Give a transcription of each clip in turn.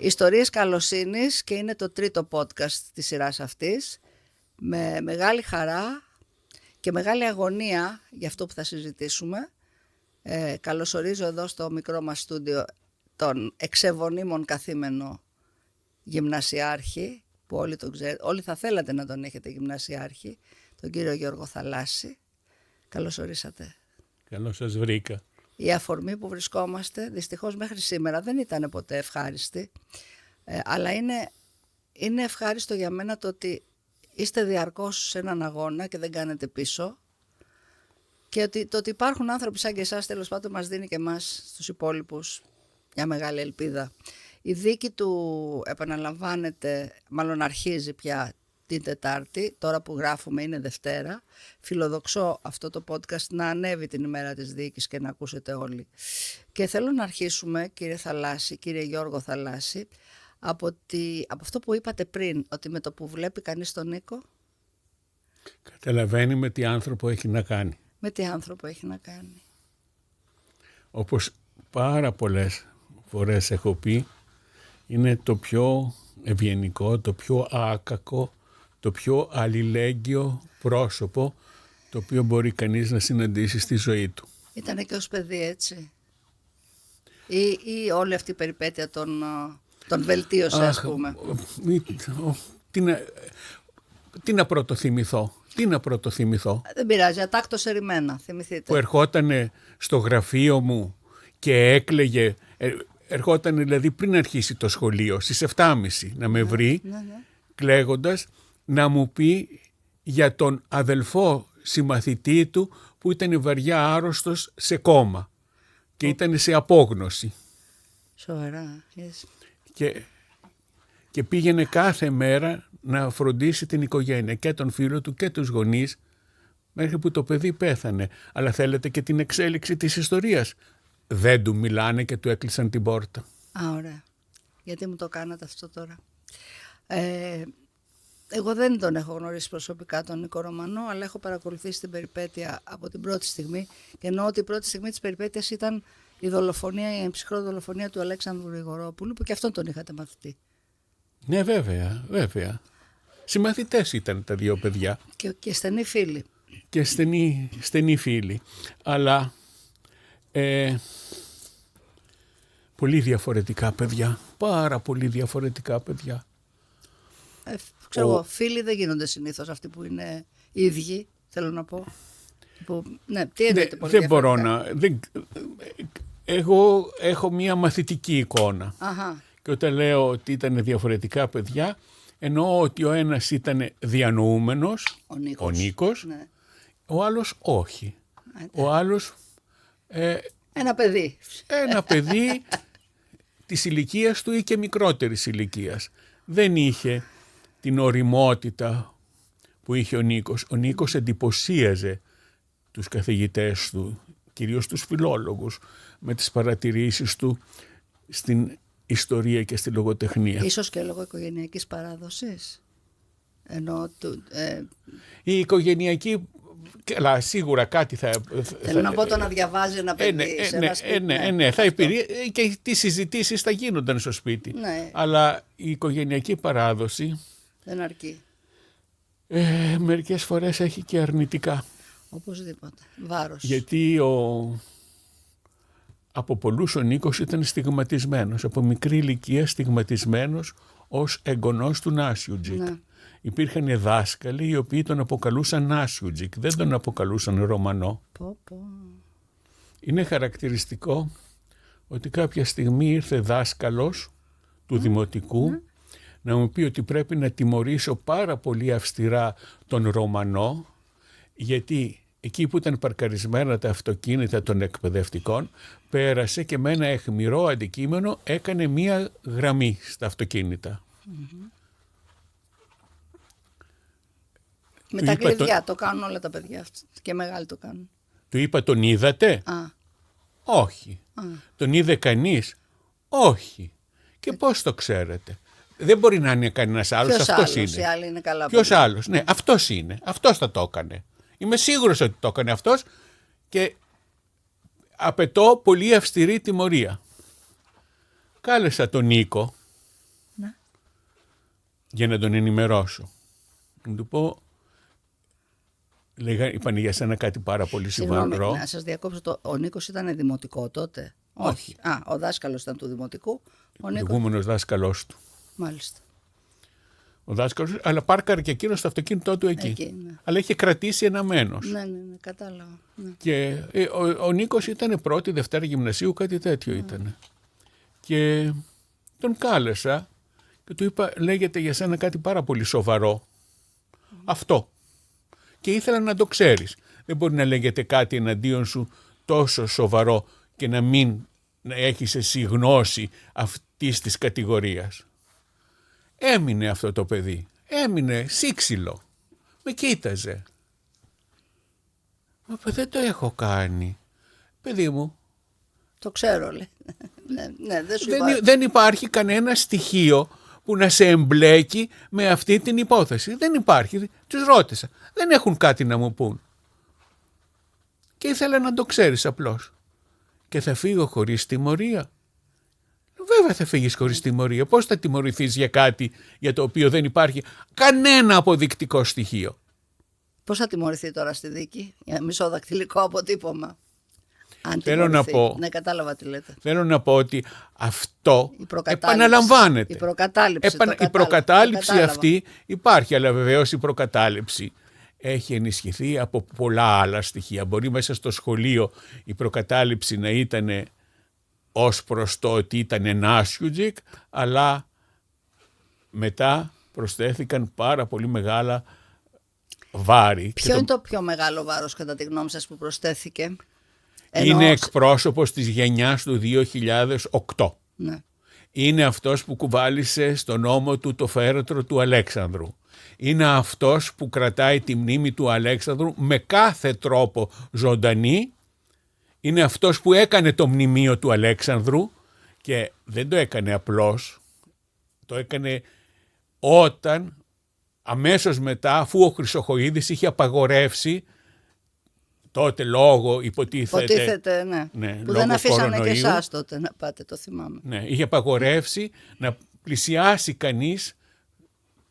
Ιστορίες καλοσύνης και είναι το τρίτο podcast της σειράς αυτής. Με μεγάλη χαρά και μεγάλη αγωνία για αυτό που θα συζητήσουμε. Καλωσορίζω εδώ στο μικρό μας στούντιο τον εξεβονίμων καθήμενο γυμνασιάρχη, που όλοι τον ξέρετε, όλοι θα θέλατε να τον έχετε γυμνασιάρχη, τον κύριο Γιώργο Θαλάσση. Καλώς ορίσατε. Καλώς σας βρήκα. Η αφορμή που βρισκόμαστε δυστυχώς μέχρι σήμερα δεν ήταν ποτέ ευχάριστη, αλλά είναι ευχάριστο για μένα το ότι είστε διαρκώς σε έναν αγώνα και δεν κάνετε πίσω, και το ότι υπάρχουν άνθρωποι σαν και εσάς, τέλος πάντων, μας δίνει και εμάς στους υπόλοιπους μια μεγάλη ελπίδα. Η δίκη του επαναλαμβάνεται, μάλλον αρχίζει πια την Τετάρτη, τώρα που γράφουμε είναι Δευτέρα. Φιλοδοξώ αυτό το podcast να ανέβει την ημέρα της δίκης και να ακούσετε όλοι. Και θέλω να αρχίσουμε, κύριε Θαλάσση, κύριε Γιώργο Θαλάσση, από αυτό που είπατε πριν, ότι με το που βλέπει κανείς τον Νίκο, καταλαβαίνει με τι άνθρωπο έχει να κάνει. Με τι άνθρωπο έχει να κάνει. Όπως πάρα πολλές φορές έχω πει, είναι το πιο ευγενικό, το πιο άκακο, το πιο αλληλέγγυο πρόσωπο το οποίο μπορεί κανείς να συναντήσει στη ζωή του. Ήτανε και ως παιδί έτσι? Ή όλη αυτή η περιπέτεια τον βελτίωσε, ας πούμε? Τι να πρωτοθυμηθώ. Δεν πειράζει, ατάκτως ερημένα, θυμηθείτε. Που ερχότανε στο γραφείο μου και έκλαιγε, ερχότανε δηλαδή πριν αρχίσει το σχολείο, στις 7.30 να με βρει, κλαίγοντας, να μου πει για τον αδελφό συμμαθητή του που ήταν βαριά άρρωστος σε κόμμα και ήταν σε απόγνωση. Σοβαρά, yes. Και πήγαινε κάθε μέρα να φροντίσει την οικογένεια και τον φίλο του και τους γονείς, μέχρι που το παιδί πέθανε. Αλλά θέλετε και την εξέλιξη της ιστορίας? Δεν του μιλάνε και του έκλεισαν την πόρτα. Α, ωραία. Γιατί μου το κάνατε αυτό τώρα? Εγώ δεν τον έχω γνωρίσει προσωπικά τον Νίκο Ρωμανό, αλλά έχω παρακολουθήσει την περιπέτεια από την πρώτη στιγμή, και εννοώ ότι η πρώτη στιγμή της περιπέτειας ήταν η ψυχρό δολοφονία του Αλέξανδρου Γρηγορόπουλου, που και αυτόν τον είχατε μαθητή. Ναι, βέβαια. Συμμαθητές ήταν τα δύο παιδιά. Και στενοί φίλοι. Και στενοί φίλοι. Αλλά πολύ διαφορετικά παιδιά. Πάρα πολύ διαφορετικά παιδιά. Ξέρω εγώ, φίλοι δεν γίνονται συνήθως αυτοί που είναι ίδιοι, θέλω να πω. Ναι, τι εννοείται πολύ δεν μπορώ διαφορετικά? Εγώ έχω μία μαθητική εικόνα. Αχα. Και όταν λέω ότι ήταν διαφορετικά παιδιά, εννοώ ότι ο ένας ήταν διανοούμενος, ο Νίκος, ναι. Ο άλλος όχι. Ο άλλος... Ένα παιδί της ηλικίας του ή και μικρότερης ηλικίας. Δεν είχε την ωριμότητα που είχε ο Νίκος. Ο Νίκος εντυπωσίαζε τους καθηγητές του, κυρίως τους φιλόλογους, με τις παρατηρήσεις του στην ιστορία και στη λογοτεχνία. Ίσως και λόγω οικογενειακής παράδοσης. Η οικογενειακή... Αλλά σίγουρα κάτι Θέλω να πω, το να διαβάζει ένα παιδί σε ένα σπίτι. Ναι, και τις συζητήσεις θα γίνονταν στο σπίτι. Ναι. Αλλά η οικογενειακή παράδοση δεν αρκεί. Μερικές φορές έχει και αρνητικά. Οπωσδήποτε. Βάρος. Γιατί από πολλούς ο Νίκος ήταν στιγματισμένος, από μικρή ηλικία στιγματισμένος ως εγγονός του Νάσιουτζικ. Ναι. Υπήρχαν δάσκαλοι οι οποίοι τον αποκαλούσαν Νάσιουτζικ, δεν τον αποκαλούσαν Ρωμανό. Είναι χαρακτηριστικό ότι κάποια στιγμή ήρθε δάσκαλος του δημοτικού να μου πει ότι πρέπει να τιμωρήσω πάρα πολύ αυστηρά τον Ρωμανό, γιατί εκεί που ήταν παρκαρισμένα τα αυτοκίνητα των εκπαιδευτικών, πέρασε και με ένα αιχμηρό αντικείμενο έκανε μία γραμμή στα αυτοκίνητα. Με τα κλειδιά το κάνουν όλα τα παιδιά, και μεγάλοι το κάνουν. Του είπα, τον είδατε? Όχι. Τον είδε κανείς? Όχι. Και πώς το ξέρετε? Δεν μπορεί να είναι κανένας άλλος. Αυτός είναι. Οι άλλοι είναι καλά. Ποιος άλλος? Ναι, αυτός είναι. Αυτός θα το έκανε. Είμαι σίγουρος ότι το έκανε αυτός και απαιτώ πολύ αυστηρή τιμωρία. Κάλεσα τον Νίκο για να τον ενημερώσω. Να του πω, είπαν για σένα κάτι πάρα πολύ σοβαρό. Να σας διακόψω, ο Νίκος ήταν δημοτικό τότε? Όχι. Ο δάσκαλος ήταν του δημοτικού. Ο προηγούμενος δάσκαλός του. Μάλιστα. Ο δάσκαλος, αλλά πάρκαρε και εκείνος το αυτοκίνητό του εκεί. Ναι. Αλλά είχε κρατήσει ένα μένος. Ναι, κατάλαβα. Ναι. Και ο Νίκος ήταν πρώτη, Δευτέρα γυμνασίου, κάτι τέτοιο ήταν. Και τον κάλεσα και του είπα, λέγεται για σένα κάτι πάρα πολύ σοβαρό. Αυτό. Και ήθελα να το ξέρεις. Δεν μπορεί να λέγεται κάτι εναντίον σου τόσο σοβαρό και να μην έχεις εσύ γνώση αυτής της κατηγορίας. Έμεινε αυτό το παιδί. Έμεινε σύξυλο. Με κοίταζε. Μα δεν το έχω κάνει. Παιδί μου. Το ξέρω, λέει. Ναι, δεν υπάρχει κανένα στοιχείο που να σε εμπλέκει με αυτή την υπόθεση. Δεν υπάρχει. Τους ρώτησα. Δεν έχουν κάτι να μου πούν. Και ήθελα να το ξέρεις απλώς. Και θα φύγω χωρίς τιμωρία. Βέβαια θα φύγεις χωρίς τιμωρία. Πώς θα τιμωρηθείς για κάτι για το οποίο δεν υπάρχει κανένα αποδεικτικό στοιχείο? Πώς θα τιμωρηθεί τώρα στη δίκη? Για μισό δακτυλικό αποτύπωμα. Θέλω να πω, ναι, κατάλαβα τι λέτε. Θέλω να πω ότι αυτό επαναλαμβάνεται. Η προκατάληψη αυτή υπάρχει, αλλά βεβαίως η προκατάληψη έχει ενισχυθεί από πολλά άλλα στοιχεία. Μπορεί μέσα στο σχολείο η προκατάληψη να ήταν ως προς το ότι ήταν νάσιουτζικ, αλλά μετά προσθέθηκαν πάρα πολύ μεγάλα βάρη. Ποιο είναι το πιο μεγάλο βάρος κατά τη γνώμη σας που προσθέθηκε? Είναι εκπρόσωπος της γενιάς του 2008. Ναι. Είναι αυτός που κουβάλισε στον ώμο του το φέρετρο του Αλέξανδρου. Είναι αυτός που κρατάει τη μνήμη του Αλέξανδρου με κάθε τρόπο ζωντανή. Είναι αυτός που έκανε το μνημείο του Αλέξανδρου και δεν το έκανε απλώς. Το έκανε όταν αμέσως μετά, αφού ο Χρυσοχοΐδης είχε απαγορεύσει τότε λόγω υποτίθεται ναι, που δεν αφήσανε και εσάς τότε να πάτε, το θυμάμαι. Ναι, είχε απαγορεύσει να πλησιάσει κανείς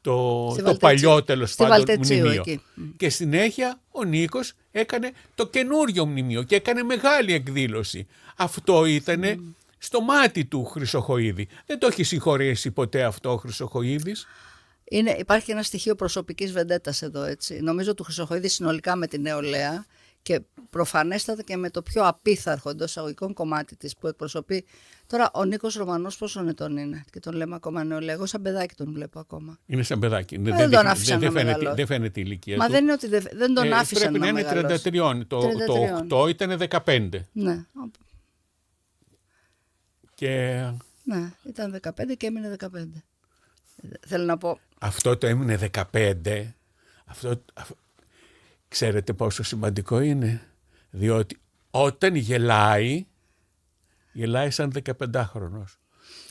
το παλιό τέλος πάντων μνημείο. Εκεί. Και συνέχεια ο Νίκος έκανε το καινούριο μνημείο και έκανε μεγάλη εκδήλωση. Αυτό ήταν στο μάτι του Χρυσοχοΐδη. Δεν το έχει συγχωρέσει ποτέ αυτό ο Χρυσοχοΐδης. Υπάρχει ένα στοιχείο προσωπικής βεντέτας εδώ, έτσι. Νομίζω του Χρυσοχοΐδη συνολικά με την νεολαία και προφανέστατα και με το πιο απίθαρχο εντός εισαγωγικών κομμάτι της που εκπροσωπεί. Τώρα ο Νίκος Ρωμανός πόσο ετών είναι και τον λέμε ακόμα νεολαία? Εγώ σαν παιδάκι τον βλέπω ακόμα. Είναι σαν παιδάκι. Δεν τον άφησαν να μεγαλώσει. Δεν φαίνεται η ηλικία του. Μα δεν είναι ότι δεν τον άφησαν να μεγαλώσει. Πρέπει να είναι 33. Το 8 ήταν 15. Ναι. Ναι, ήταν 15 και έμεινε 15. Θέλω να πω. Αυτό το έμεινε 15. Ξέρετε πόσο σημαντικό είναι? Διότι όταν γελάει σαν 15χρονος.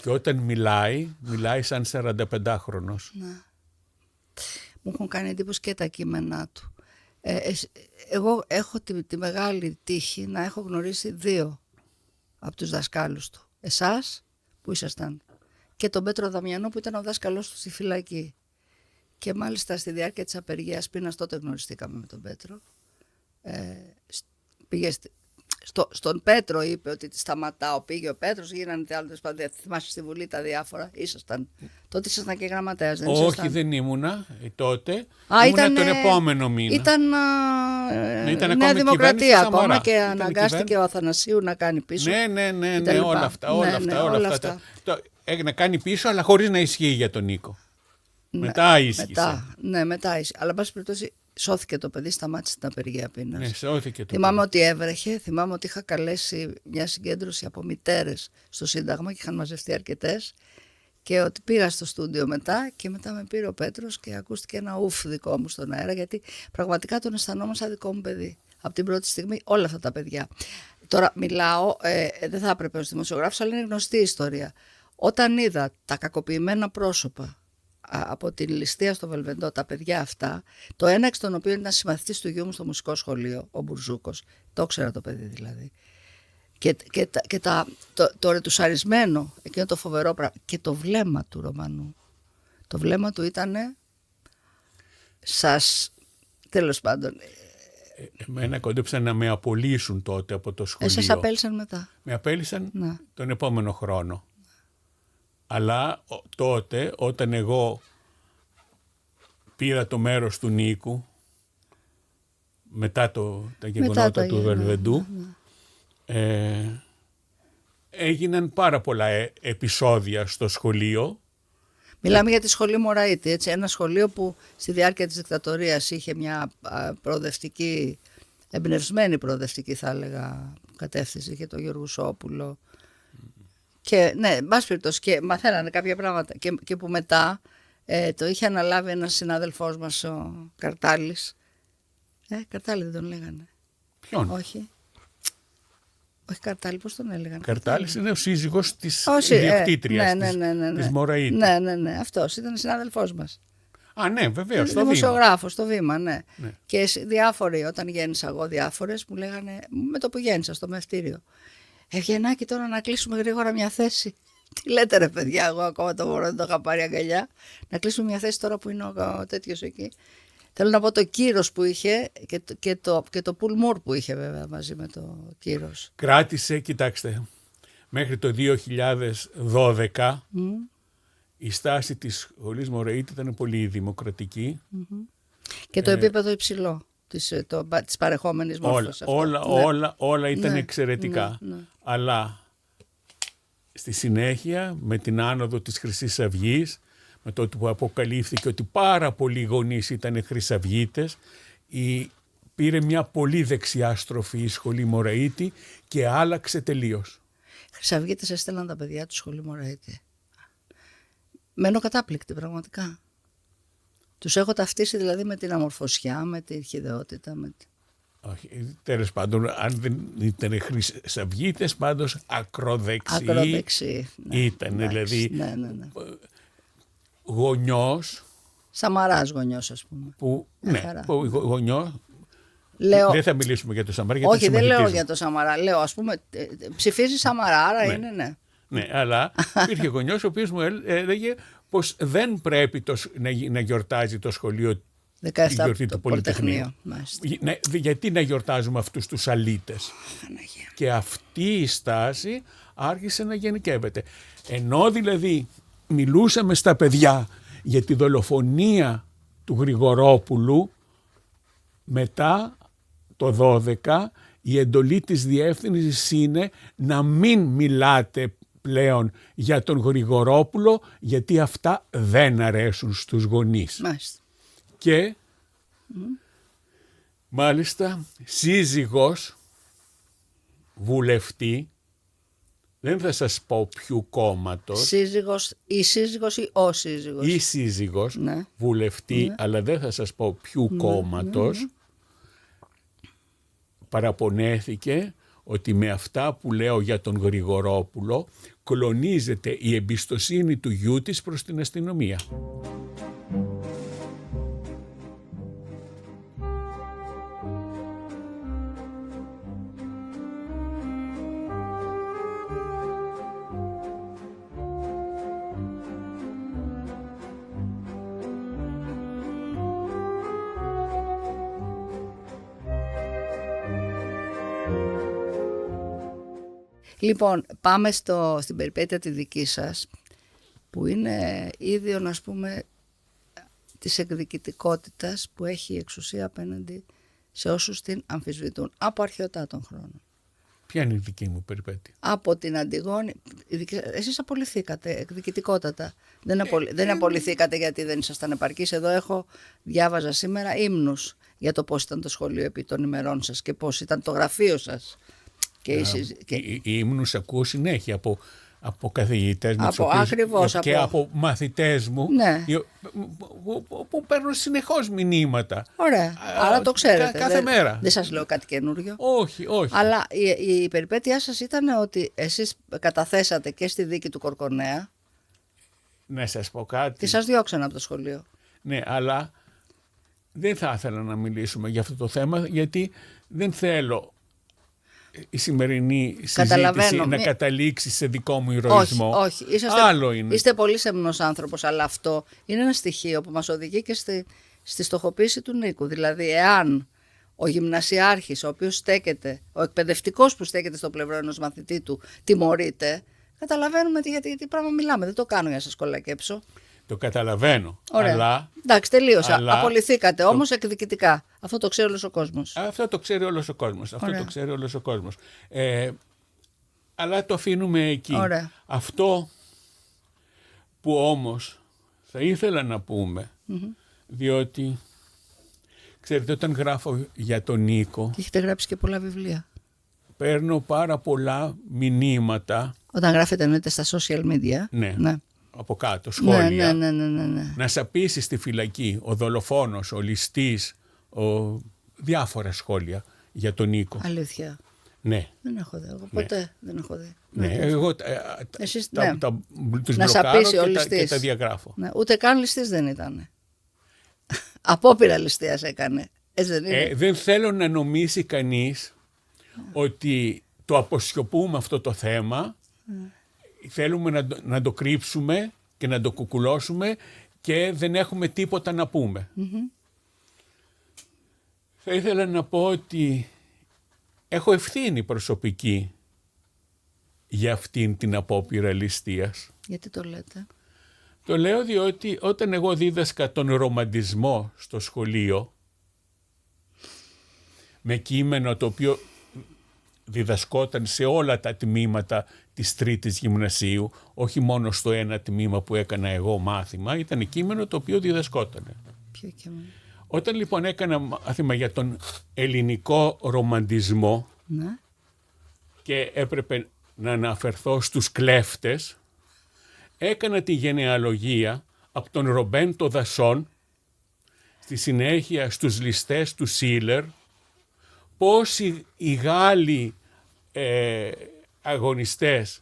Και όταν μιλάει σαν 45χρονος. Ναι. Μου έχουν κάνει εντύπωση και τα κείμενά του. Εγώ έχω τη μεγάλη τύχη να έχω γνωρίσει 2 από τους δασκάλους του. Εσάς που ήσασταν και τον Πέτρο Δαμιανό που ήταν ο δάσκαλός του στη φυλακή. Και μάλιστα στη διάρκεια της απεργίας πείνας τότε γνωριστήκαμε με τον Πέτρο. Πήγε στον Πέτρο, είπε ότι σταματάω. Πήγε ο Πέτρος, γίνανε τι άλλο. Θυμάσαι στη Βουλή τα διάφορα. Τότε ήσασταν και γραμματέας, δεν ήσασταν? Όχι, δεν ήμουνα τότε. Ήμουνα τον επόμενο μήνα. Ήταν Νέα Δημοκρατία ακόμα και αναγκάστηκε ο Αθανασίου να κάνει πίσω. Ναι, όλα αυτά. Να κάνει πίσω, αλλά χωρίς να ισχύει για τον Νίκο. Μετά ίσχυσε. Μετά ίσχυσε. Αλλά, εν πάση περιπτώσει, σώθηκε το παιδί, σταμάτησε την απεργία πείνας. Ναι, σώθηκε το θυμάμαι ότι έβρεχε, θυμάμαι ότι είχα καλέσει μια συγκέντρωση από μητέρες στο Σύνταγμα και είχαν μαζευτεί αρκετές. Και ότι πήγα στο στούντιο μετά και μετά με πήρε ο Πέτρος και ακούστηκε ένα ουφ δικό μου στον αέρα, γιατί πραγματικά τον αισθανόμουν σαν δικό μου παιδί. Από την πρώτη στιγμή όλα αυτά τα παιδιά. Τώρα μιλάω, δεν θα έπρεπε ως δημοσιογράφος, αλλά είναι γνωστή η ιστορία. Όταν είδα τα κακοποιημένα πρόσωπα από την ληστεία στο Βελβεντό, τα παιδιά αυτά, το ένα εξ των οποίων ήταν συμμαθητής του γιού μου στο μουσικό σχολείο, ο Μπουρζούκος, το ήξερα το παιδί δηλαδή, και το ρετουσαρισμένο, εκείνο το φοβερό πράγμα, και το βλέμμα του Ρωμανού, Το βλέμμα του ήτανε τέλος πάντων. Εμένα κόντεψαν να με απολύσουν τότε από το σχολείο. Εσάς απέλυσαν μετά. Με απέλυσαν τον επόμενο χρόνο. Αλλά τότε, όταν εγώ πήρα το μέρος του Νίκου, μετά τα γεγονότα του Βελβεντού, έγιναν πάρα πολλά επεισόδια στο σχολείο. Μιλάμε για τη σχολή Μωραήτη, έτσι, ένα σχολείο που στη διάρκεια της δικτατορίας είχε μια προοδευτική, εμπνευσμένη προοδευτική θα έλεγα κατεύθυνση, είχε το Γεωργουσόπουλο. Και ναι, μπας περιπτώσει, και μαθαίνανε κάποια πράγματα και που μετά το είχε αναλάβει ένας συνάδελφός μας, ο Καρτάλης. Καρτάλη δεν τον λέγανε? Ποιον? Όχι Καρτάλη, πώς τον έλεγαν? Καρτάλης είναι ο σύζυγος της ιδιοκτήτριας της Μωραήτη. Ναι, αυτός ήταν συνάδελφός μας. Ναι, βεβαίως, στο Βήμα. Δημοσιογράφος στο Βήμα, ναι. Και διάφοροι, όταν γέννησα εγώ, διάφορες μου λέγανε, με το που γέννησα στο μευτήριο, Ευγενάκη, τώρα να κλείσουμε γρήγορα μια θέση. Τι λέτε ρε παιδιά, εγώ ακόμα το μωρό δεν το είχα πάρει αγκαλιά. Να κλείσουμε μια θέση τώρα που είναι ο τέτοιος εκεί. Θέλω να πω το κύρος που είχε και το πουλμούρ που είχε βέβαια μαζί με το κύρος. Κράτησε, κοιτάξτε, μέχρι το 2012 η στάση της σχολής Μωραήτη ήταν πολύ δημοκρατική. Και το επίπεδο υψηλό της παρεχόμενης μόρφωσης. Όλα ήταν εξαιρετικά. Αλλά στη συνέχεια, με την άνοδο της Χρυσής Αυγής, με το που αποκαλύφθηκε ότι πάρα πολλοί γονείς ήταν χρυσαυγίτες, πήρε μια πολύ δεξιά στροφή η σχολή Μωραήτη και άλλαξε τελείως. Χρυσαυγίτες έστελναν τα παιδιά του σχολή Μωραήτη. Μένω κατάπληκτη πραγματικά. Τους έχω ταυτίσει δηλαδή με την αμορφωσιά, με την χυδαιότητα. Όχι, τέλος πάντων, αν δεν ήταν χρυσαυγίτες, πάντως ακροδεξιοί. Ήταν, δηλαδή, γονιός. Σαμαράς γονιός, ας πούμε. Γονιός. Δεν θα μιλήσουμε για το Σαμαρά. Όχι, δεν λέω για το Σαμαρά. Λέω, ας πούμε, ψηφίζει Σαμαρά, άρα είναι ναι. Ναι, αλλά υπήρχε γονιός ο οποίος μου έλεγε πως δεν πρέπει να γιορτάζει το σχολείο τη γιορτή του Πολυτεχνείου. Γιατί να γιορτάζουμε αυτούς τους αλήτες? Και αυτή η στάση άρχισε να γενικεύεται. Ενώ δηλαδή μιλούσαμε στα παιδιά για τη δολοφονία του Γρηγορόπουλου, μετά το 12 η εντολή της διεύθυνσης είναι να μην μιλάτε πλέον για τον Γρηγορόπουλο, γιατί αυτά δεν αρέσουν στους γονείς. Μάλιστα. Και μάλιστα σύζυγος βουλευτή, δεν θα σας πω ποιου κόμματος. Η σύζυγος ή ο σύζυγος? Η σύζυγος βουλευτή, αλλά δεν θα σας πω ποιου κόμματος, παραπονέθηκε ότι με αυτά που λέω για τον Γρηγορόπουλο κλονίζεται η εμπιστοσύνη του γιού της προς την αστυνομία. Λοιπόν, πάμε στην περιπέτεια τη δική σας, που είναι ίδιο, ας πούμε, της εκδικητικότητας που έχει η εξουσία απέναντι σε όσους την αμφισβητούν από αρχαιοτά των χρόνων. Ποια είναι η δική μου περιπέτεια? Από την Αντιγόνη. Εσείς απολυθήκατε εκδικητικότατα. Δεν απολυθήκατε γιατί δεν ήσασταν επαρκείς. Εδώ διάβαζα σήμερα ύμνους για το πώς ήταν το σχολείο επί των ημερών σας και πώς ήταν το γραφείο σας. Οι ύμνους ακούω συνέχεια από καθηγητές και από μαθητές μου, που παίρνουν συνεχώς μηνύματα. Ωραία, άρα το ξέρετε. Κάθε μέρα. Δεν σας λέω κάτι καινούριο. Όχι. Αλλά η περιπέτειά σας ήταν ότι εσείς καταθέσατε και στη δίκη του Κορκονέα. Να σας πω κάτι. Και σας διώξαν από το σχολείο. Ναι, αλλά δεν θα ήθελα να μιλήσουμε για αυτό το θέμα, γιατί δεν θέλω η σημερινή συζήτηση να καταλήξει σε δικό μου ηρωισμό. Όχι. Άλλο είναι. Είστε πολύ σεμνός άνθρωπος, αλλά αυτό είναι ένα στοιχείο που μας οδηγεί και στη στοχοποίηση του Νίκου. Δηλαδή, εάν ο γυμνασιάρχης, ο οποίος στέκεται, ο εκπαιδευτικός που στέκεται στο πλευρό ενός μαθητή του, τιμωρείται, καταλαβαίνουμε γιατί πράγμα μιλάμε. Δεν το κάνω για να σας κολακέψω. Το καταλαβαίνω. Ωραία. Αλλά, εντάξει, τελείωσα. Απολυθήκατε όμως εκδικητικά. Αυτό το ξέρει όλος ο κόσμος. Αυτό το ξέρει όλος ο κόσμος. Αυτό το ξέρει όλος ο κόσμος. Αλλά το αφήνουμε εκεί. Ωραία. Αυτό που όμως θα ήθελα να πούμε, διότι ξέρετε, όταν γράφω για τον Νίκο, και έχετε γράψει και πολλά βιβλία, παίρνω πάρα πολλά μηνύματα. Όταν γράφετε εννοείται στα social media. Ναι. Από κάτω, σχόλια. Ναι. Να σαπίσει στη φυλακή ο δολοφόνος, ο ληστής, διάφορα σχόλια για τον Νίκο. Αλήθεια. Ναι. Δεν έχω δει. Εγώ ποτέ δεν έχω δει. Ναι, εγώ εσείς, τους να μπλοκάρω και τα διαγράφω. Ναι, ούτε καν ληστής δεν ήταν. Απόπειρα ληστείας έκανε. Δεν είναι. Δεν θέλω να νομίσει κανείς ότι το αποσιωπούμε αυτό το θέμα. Θέλουμε να το κρύψουμε και να το κουκουλώσουμε και δεν έχουμε τίποτα να πούμε. Θα ήθελα να πω ότι έχω ευθύνη προσωπική για αυτήν την απόπειρα ληστείας. Γιατί το λέτε? Το λέω διότι όταν εγώ δίδασκα τον ρομαντισμό στο σχολείο, με κείμενο το οποίο διδασκόταν σε όλα τα τμήματα της τρίτης γυμνασίου, όχι μόνο στο ένα τμήμα που έκανα εγώ μάθημα, ήταν κείμενο το οποίο διδασκόταν. Ποιο κείμενο? Όταν λοιπόν έκανα μάθημα για τον ελληνικό ρομαντισμό, ναι, και έπρεπε να αναφερθώ στους κλέφτες, έκανα τη γενεαλογία από τον Ρομπέντο Δασόν, στη συνέχεια στους ληστές του Σίλερ, πώς οι Γάλλοι αγωνιστές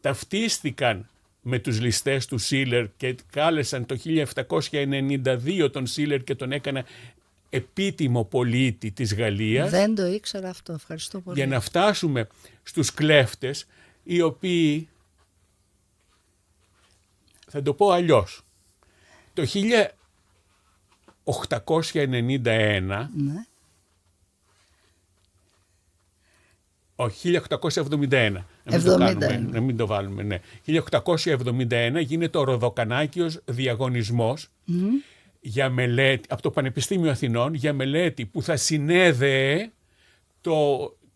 ταυτίστηκαν με τους ληστές του Σίλερ και κάλεσαν το 1792 τον Σίλερ και τον έκανα επίτιμο πολίτη της Γαλλίας. Δεν το ήξερα αυτό, ευχαριστώ πολύ. Για να φτάσουμε στους κλέφτες, οι οποίοι, θα το πω αλλιώς, το 1891, ναι, όχι, 1871, να μην το βάλουμε, ναι. 1871 γίνεται ο Ροδοκανάκιος διαγωνισμός για μελέτη, από το Πανεπιστήμιο Αθηνών, για μελέτη που θα συνέδεε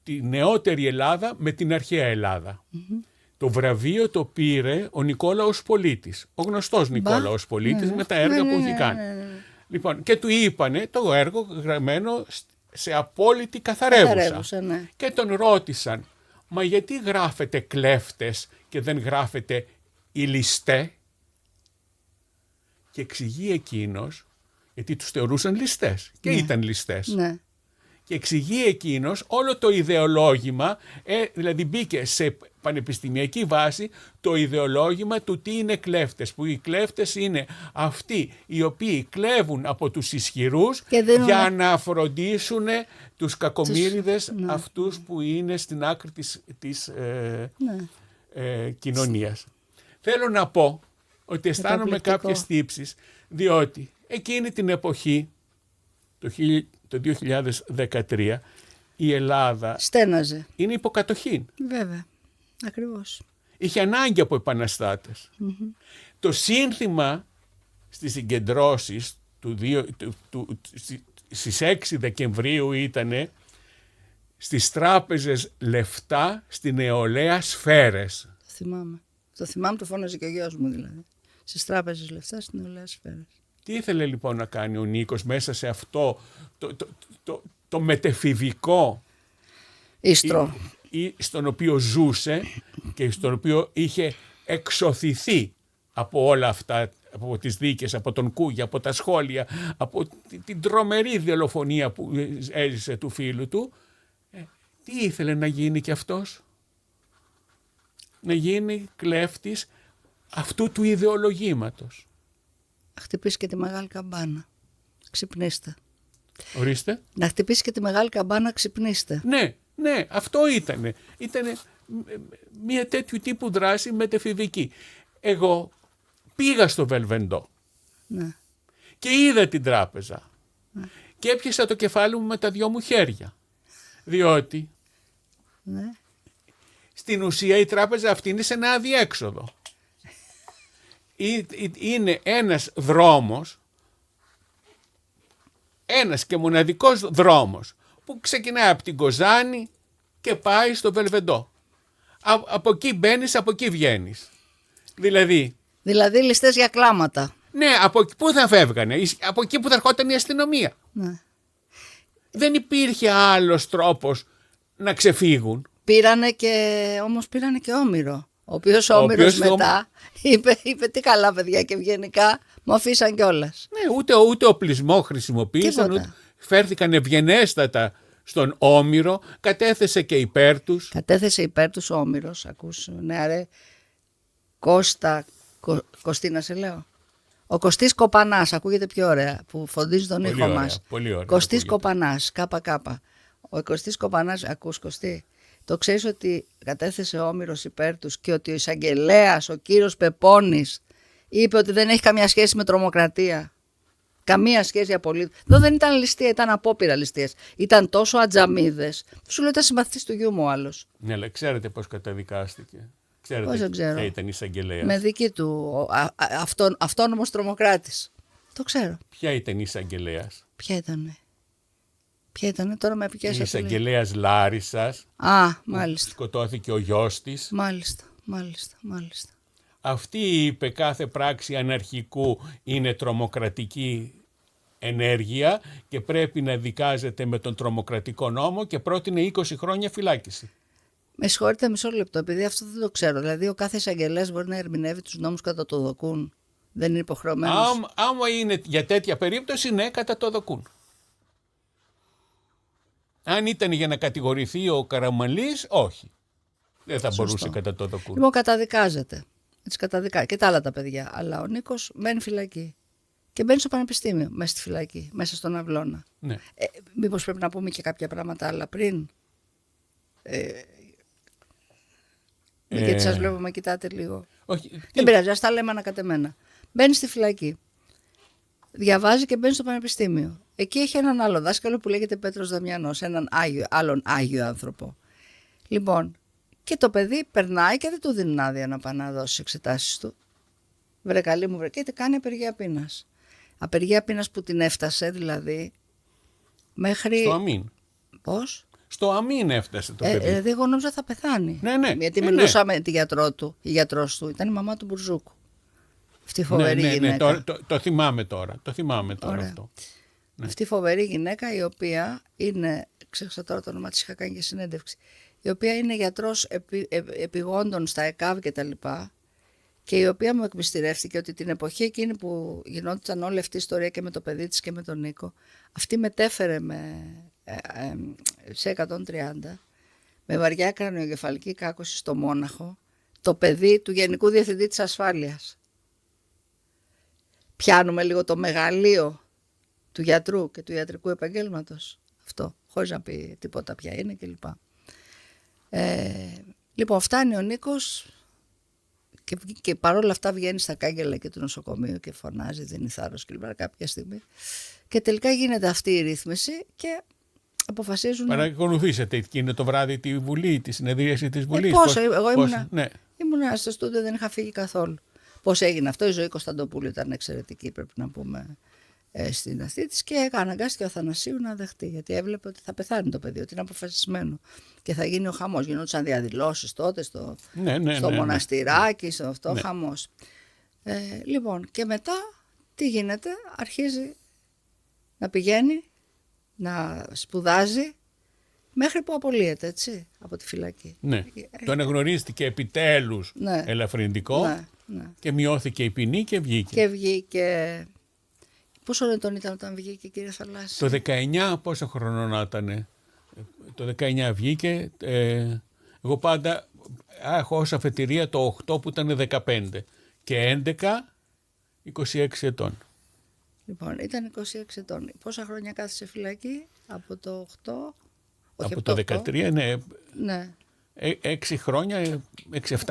τη νεότερη Ελλάδα με την αρχαία Ελλάδα. Το βραβείο το πήρε ο Νικόλαος Πολίτης, ο γνωστός Νικόλαος Πολίτης, με τα έργα που έχει κάνει. Λοιπόν, και του είπανε το έργο γραμμένο σε απόλυτη καθαρεύουσα. Ναι. Και τον ρώτησαν, μα γιατί γράφετε κλέφτες και δεν γράφετε οι ληστέ? Και εξηγεί εκείνος, γιατί τους θεωρούσαν ληστές και ήταν ληστές. Ναι. Και εξηγεί εκείνος όλο το ιδεολόγημα, δηλαδή μπήκε σε πανεπιστημιακή βάση το ιδεολόγημα του τι είναι κλέφτες, που οι κλέφτες είναι αυτοί οι οποίοι κλέβουν από τους ισχυρούς για να φροντίσουν τους κακομοίριδες, αυτούς που είναι στην άκρη της κοινωνίας. Θέλω να πω ότι αισθάνομαι κάποιες τύψεις, διότι εκείνη την εποχή, το 2013, η Ελλάδα στέναζε. Είναι υποκατοχή. Βέβαια, ακριβώς. Είχε ανάγκη από επαναστάτες. Το σύνθημα στις συγκεντρώσεις στις 6 Δεκεμβρίου ήταν στις τράπεζες λεφτά, στη νεολαία σφαίρες. Το θυμάμαι, το φώναζε και ο γιος μου δηλαδή. Στις τράπεζες λεφτά, στη νεολαία σφαίρες. Τι ήθελε λοιπόν να κάνει ο Νίκος μέσα σε αυτό το μετεφηβικό ίστρο στον οποίο ζούσε και στον οποίο είχε εξωθηθεί από όλα αυτά, από τις δίκες, από τον Κούγια, από τα σχόλια, από την τρομερή δολοφονία που έζησε του φίλου του. Τι ήθελε να γίνει κι αυτός? Να γίνει κλέφτης αυτού του ιδεολογήματος. Να χτυπήσει και τη μεγάλη καμπάνα. Ξυπνήστε. Ορίστε. Να χτυπήσει και τη μεγάλη καμπάνα, ξυπνήστε. Ναι, Ναι, αυτό ήτανε. Ήτανε μια τέτοιου τύπου δράση μετεφηβική. Εγώ πήγα στο Βελβεντό Ναι. και είδα την τράπεζα και έπιασα το κεφάλι μου με τα δυο μου χέρια. Διότι Ναι. στην ουσία η τράπεζα αυτή είναι σε ένα αδιέξοδο. Είναι ένας δρόμος, ένας και μοναδικός δρόμος που ξεκινάει από την Κοζάνη και πάει στο Βελβεντό. Από εκεί μπαίνεις, από εκεί βγαίνεις. Δηλαδή ληστές για κλάματα. ναι, από εκεί που θα φεύγανε, από εκεί που θα ερχόταν η αστυνομία. Ναι. Δεν υπήρχε άλλος τρόπος να ξεφύγουν. Όμως πήρανε και Όμηρο. Ο οποίος Όμηρος μετά είπε τι καλά παιδιά και ευγενικά μου αφήσαν κιόλας. Ναι, ούτε οπλισμό χρησιμοποίησαν, ούτε φέρθηκαν ευγενέστατα στον Όμηρο, κατέθεσε και υπέρ τους. Κατέθεσε υπέρ τους ο Όμηρος, ακούς, ναι ρε, Κωστή να σε λέω. Ο Κωστής Κοπανάς, ακούγεται πιο ωραία, που φωτίζει τον ήχο μας. Πολύ ωραία. Κωστής Κοπανάς, ΚΚ. Ο Κωστής Κοπανάς, ακούς Κωστή, το ξέρεις ότι κατέθεσε ο Όμηρος υπέρ τους και ότι ο εισαγγελέας, ο κύριος Πεπώνης, είπε ότι δεν έχει καμία σχέση με τρομοκρατία. Καμία σχέση απολύτως. Εδώ δεν ήταν ληστεία, ήταν απόπειρα ληστείας. Ήταν τόσο ατζαμίδες. Σου λέω ήταν συμπαθητής του γιού μου ο άλλος. Ναι, αλλά ξέρετε πώς καταδικάστηκε. Ξέρετε ποια ήταν η εισαγγελέας. Με δική του αυτόνομος τρομοκράτης. Το ξέρω. Ποια ήταν η εισαγγελέας. Ποια ήτανε, τώρα με επικέσατε. Η εισαγγελέας Λάρισσας. Μάλιστα. Σκοτώθηκε ο γιος της. Μάλιστα. Αυτή είπε κάθε πράξη αναρχικού είναι τρομοκρατική ενέργεια και πρέπει να δικάζεται με τον τρομοκρατικό νόμο και πρότεινε 20 χρόνια φυλάκιση. Με συγχωρείτε μισό λεπτό, επειδή αυτό δεν το ξέρω. Δηλαδή ο κάθε εισαγγελέας μπορεί να ερμηνεύει τους νόμους κατά το δοκούν. Δεν είναι υποχρεωμένος. Άμα είναι για τέτοια περίπτωση, ναι, κατά το δοκούν. Αν ήταν για να κατηγορηθεί ο Καραμανλής, όχι. Δεν θα μπορούσε κατά το δοκούν. Λοιπόν, καταδικάζεται. Έτσι και τα άλλα τα παιδιά. Αλλά ο Νίκος μένει φυλακή. Και μπαίνει στο πανεπιστήμιο, μέσα στη φυλακή, μέσα στον Αυλώνα. Ναι. Μήπως πρέπει να πούμε και κάποια πράγματα άλλα πριν. Γιατί σας βλέπω, με κοιτάτε λίγο. Όχι, δεν πειράζει, ας τα λέμε ανακατεμένα. Μπαίνει στη φυλακή. Διαβάζει και μπαίνει στο πανεπιστήμιο. Εκεί έχει έναν άλλο δάσκαλο που λέγεται Πέτρος Δαμιανός, έναν άλλον Άγιο άνθρωπο. Λοιπόν, και το παιδί περνάει και δεν του δίνουν άδεια να πάει να δώσει εξετάσεις του. Βρε καλή μου, βρε, και κάνει απεργία πείνας. Απεργία πείνας που την έφτασε δηλαδή μέχρι. Στο αμήν. Πώς? Στο αμήν έφτασε το παιδί. Δηλαδή, εγώ νόμιζα θα πεθάνει. Ναι. Γιατί μιλούσα με τη γιατρός του, ήταν η μαμά του Μπουρζούκου. Αυτή η φοβερή γυναίκα. Ναι, το θυμάμαι τώρα. Αυτό. Ναι. Αυτή η φοβερή γυναίκα, η οποία είναι, ξέχασα τώρα το όνομα της, είχα κάνει και συνέντευξη, η οποία είναι γιατρός επιγόντων στα ΕΚΑΒ και τα λοιπά, και η οποία μου εκμυστηρεύτηκε ότι την εποχή εκείνη που γινόταν όλη αυτή η ιστορία και με το παιδί της και με τον Νίκο, αυτή μετέφερε σε 130 με βαριά κρανιογκεφαλική κάκωση στο Μόναχο το παιδί του Γενικού Διευθυντή της Ασφάλειας. Πιάνουμε λίγο το μεγαλείο του γιατρού και του ιατρικού επαγγέλματος. Αυτό, χωρίς να πει τίποτα ποια είναι κλπ. Λοιπόν, φτάνει ο Νίκος και παρόλα αυτά βγαίνει στα κάγκελα και του νοσοκομείου και φωνάζει, δίνει θάρρος κλπ. Κάποια στιγμή. Και τελικά γίνεται αυτή η ρύθμιση και αποφασίζουν. Παρακολουθήσατε εκείνο το βράδυ τη Βουλή, τη συνεδρίαση της Βουλής. Εγώ ήμουνα στο στούντιο, δεν είχα φύγει καθόλου. Πώς έγινε αυτό, η Ζωή Κωνσταντοπούλου ήταν εξαιρετική, πρέπει να πούμε, στην αυτή της, και αναγκάστηκε ο Θανασίου να δεχτεί, γιατί έβλεπε ότι θα πεθάνει το παιδί, ότι είναι αποφασισμένο και θα γίνει ο χαμός. Γινόντουσαν διαδηλώσεις τότε στο μοναστηράκι, στο αυτό, χαμός. Λοιπόν, και μετά τι γίνεται, αρχίζει να πηγαίνει, να σπουδάζει, μέχρι που απολύεται, έτσι, από τη φυλακή. Ναι, το αναγνωρίστηκε επιτέλους ελαφρυντικό και μειώθηκε η ποινή και βγήκε. Και βγήκε. Πόσο ετών ήταν όταν βγήκε, κύριε Θαλάσση? Το 19, πόσο χρονών ήταν? Το 19 βγήκε. Εγώ πάντα έχω ως αφετηρία το 8 που ήταν 15 και 11, 26 ετών. Λοιπόν, ήταν 26 ετών. Πόσα χρόνια κάθισε φυλακή? Από το 8, Όχι από το 2013, ναι. Ναι. 6-7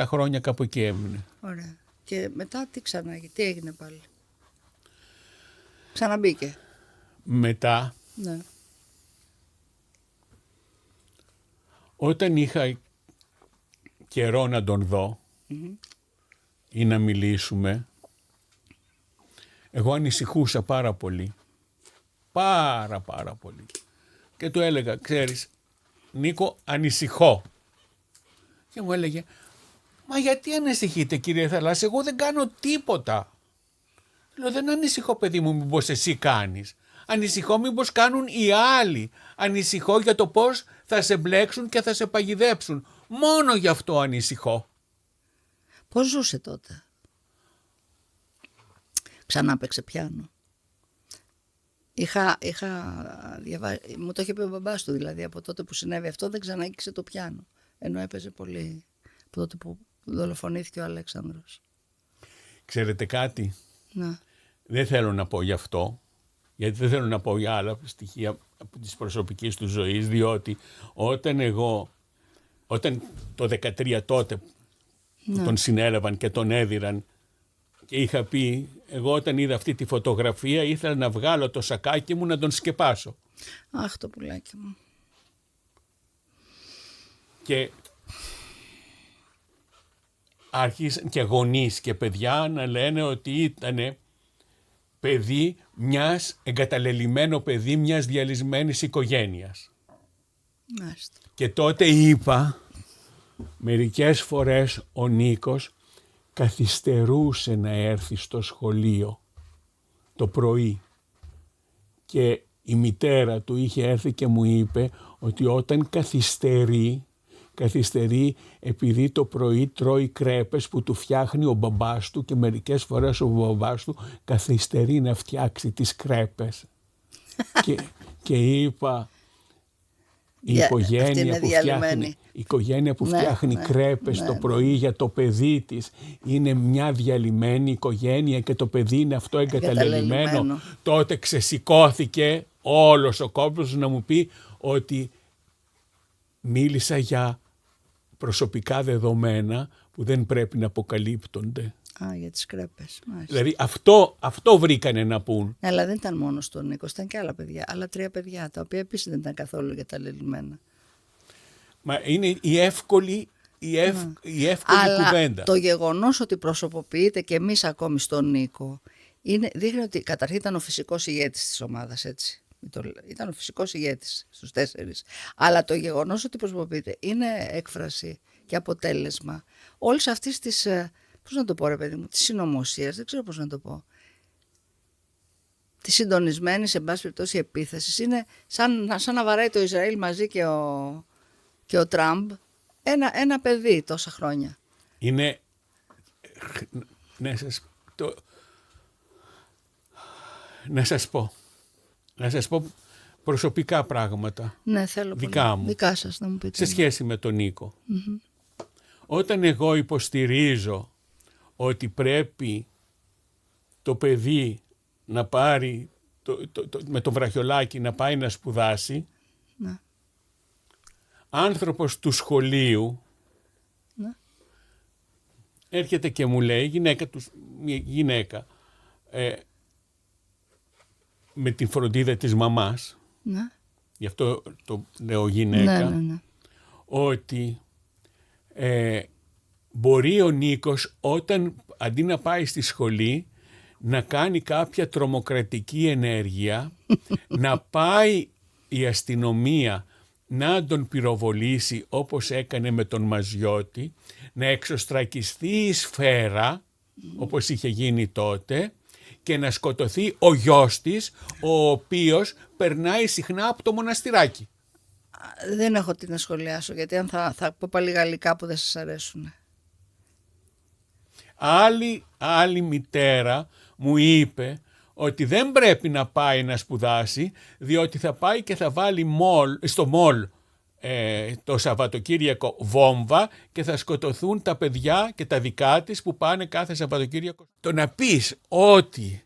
χρόνια κάπου εκεί έμεινε. Ωραία. Και μετά τι έγινε πάλι? Ξαναμπήκε? Μετά, Ναι. όταν είχα καιρό να τον δω ή να μιλήσουμε, εγώ ανησυχούσα πάρα πολύ. Πάρα πολύ. Και του έλεγα, ξέρεις, Νίκο, ανησυχώ. Και μου έλεγε, μα γιατί ανησυχείτε κύριε Θαλάσση, εγώ δεν κάνω τίποτα. Λέω, δεν ανησυχώ παιδί μου μήπως εσύ κάνεις. Ανησυχώ μήπως κάνουν οι άλλοι. Ανησυχώ για το πώς θα σε μπλέξουν και θα σε παγιδέψουν. Μόνο γι' αυτό ανησυχώ. Πώς ζούσε τότε? Ξανά παίξε πιάνο? Είχα διαβάσει, μου το είχε πει ο μπαμπάς του, δηλαδή από τότε που συνέβη αυτό δεν ξαναίκησε το πιάνο. Ενώ έπαιζε πολύ από τότε που δολοφονήθηκε ο Αλέξανδρος. Ξέρετε κάτι? Να. Δεν θέλω να πω γι' αυτό, γιατί δεν θέλω να πω για άλλα στοιχεία της προσωπικής του ζωής, διότι όταν το 2013 τότε που τον συνέλαβαν και τον έδιραν και είχα πει, εγώ όταν είδα αυτή τη φωτογραφία ήθελα να βγάλω το σακάκι μου να τον σκεπάσω. Αχ, το πουλάκι μου. Και άρχισαν και γονείς και παιδιά να λένε ότι ήταν εγκαταλελειμμένο παιδί μιας διαλυσμένης οικογένειας. Μάλιστα. Και τότε είπα, μερικές φορές ο Νίκος καθυστερούσε να έρθει στο σχολείο το πρωί και η μητέρα του είχε έρθει και μου είπε ότι όταν καθυστερεί επειδή το πρωί τρώει κρέπες που του φτιάχνει ο μπαμπάς του και μερικές φορές ο μπαμπάς του καθυστερεί να φτιάξει τις κρέπες. και είπα, η οικογένεια που φτιάχνει κρέπες το πρωί για το παιδί της είναι μια διαλυμένη οικογένεια και το παιδί είναι αυτό εγκαταλελειμμένο. Τότε ξεσηκώθηκε όλος ο κόσμος να μου πει ότι μίλησα για προσωπικά δεδομένα που δεν πρέπει να αποκαλύπτονται. Για τις κρέπες. Μάλιστα. Δηλαδή αυτό βρήκανε να πούν. Αλλά δεν ήταν μόνο στον Νίκο, ήταν και άλλα παιδιά. Άλλα 3 παιδιά, τα οποία επίσης δεν ήταν καθόλου εγκαταλελειμμένα. Μα είναι η εύκολη κουβέντα. Το γεγονός ότι προσωποποιείται και εμείς ακόμη στον Νίκο δείχνει ότι καταρχήν ήταν ο φυσικός ηγέτης της ομάδας, έτσι. Ήταν ο φυσικός ηγέτης στους 4. Αλλά το γεγονός ότι προσωποποιείται είναι έκφραση και αποτέλεσμα όλης αυτής της, πώς να το πω ρε παιδί μου, της συνωμοσίας, δεν ξέρω πώς να το πω, της συντονισμένης εν πάση περιπτώσει επίθεσης. Είναι σαν να βαράει το Ισραήλ μαζί και ο Τραμπ ένα παιδί τόσα χρόνια. Είναι να σας πω προσωπικά πράγματα. Ναι, θέλω δικά πολύ. μου. Δικά σας να μου πείτε. Σε σχέση με τον Νίκο. Όταν εγώ υποστηρίζω ότι πρέπει το παιδί να πάρει με το βραχιολάκι να πάει να σπουδάσει, ναι. Άνθρωπος του σχολείου, ναι. Έρχεται και μου λέει, γυναίκα με την φροντίδα της μαμάς, ναι. Γι' αυτό το λέω γυναίκα, ναι. Ότι μπορεί ο Νίκος όταν αντί να πάει στη σχολή να κάνει κάποια τρομοκρατική ενέργεια, να πάει η αστυνομία να τον πυροβολήσει όπως έκανε με τον Μαζιώτη, να εξωστρακιστεί η σφαίρα όπως είχε γίνει τότε και να σκοτωθεί ο γιος της, ο οποίος περνάει συχνά από το μοναστηράκι. Δεν έχω τι να σχολιάσω, γιατί αν θα πω πάλι γαλλικά που δεν σας αρέσουν. Άλλη μητέρα μου είπε ότι δεν πρέπει να πάει να σπουδάσει, διότι θα πάει και θα βάλει στο μολ το Σαββατοκύριακο βόμβα και θα σκοτωθούν τα παιδιά και τα δικά της που πάνε κάθε Σαββατοκύριακο. Το να πεις ότι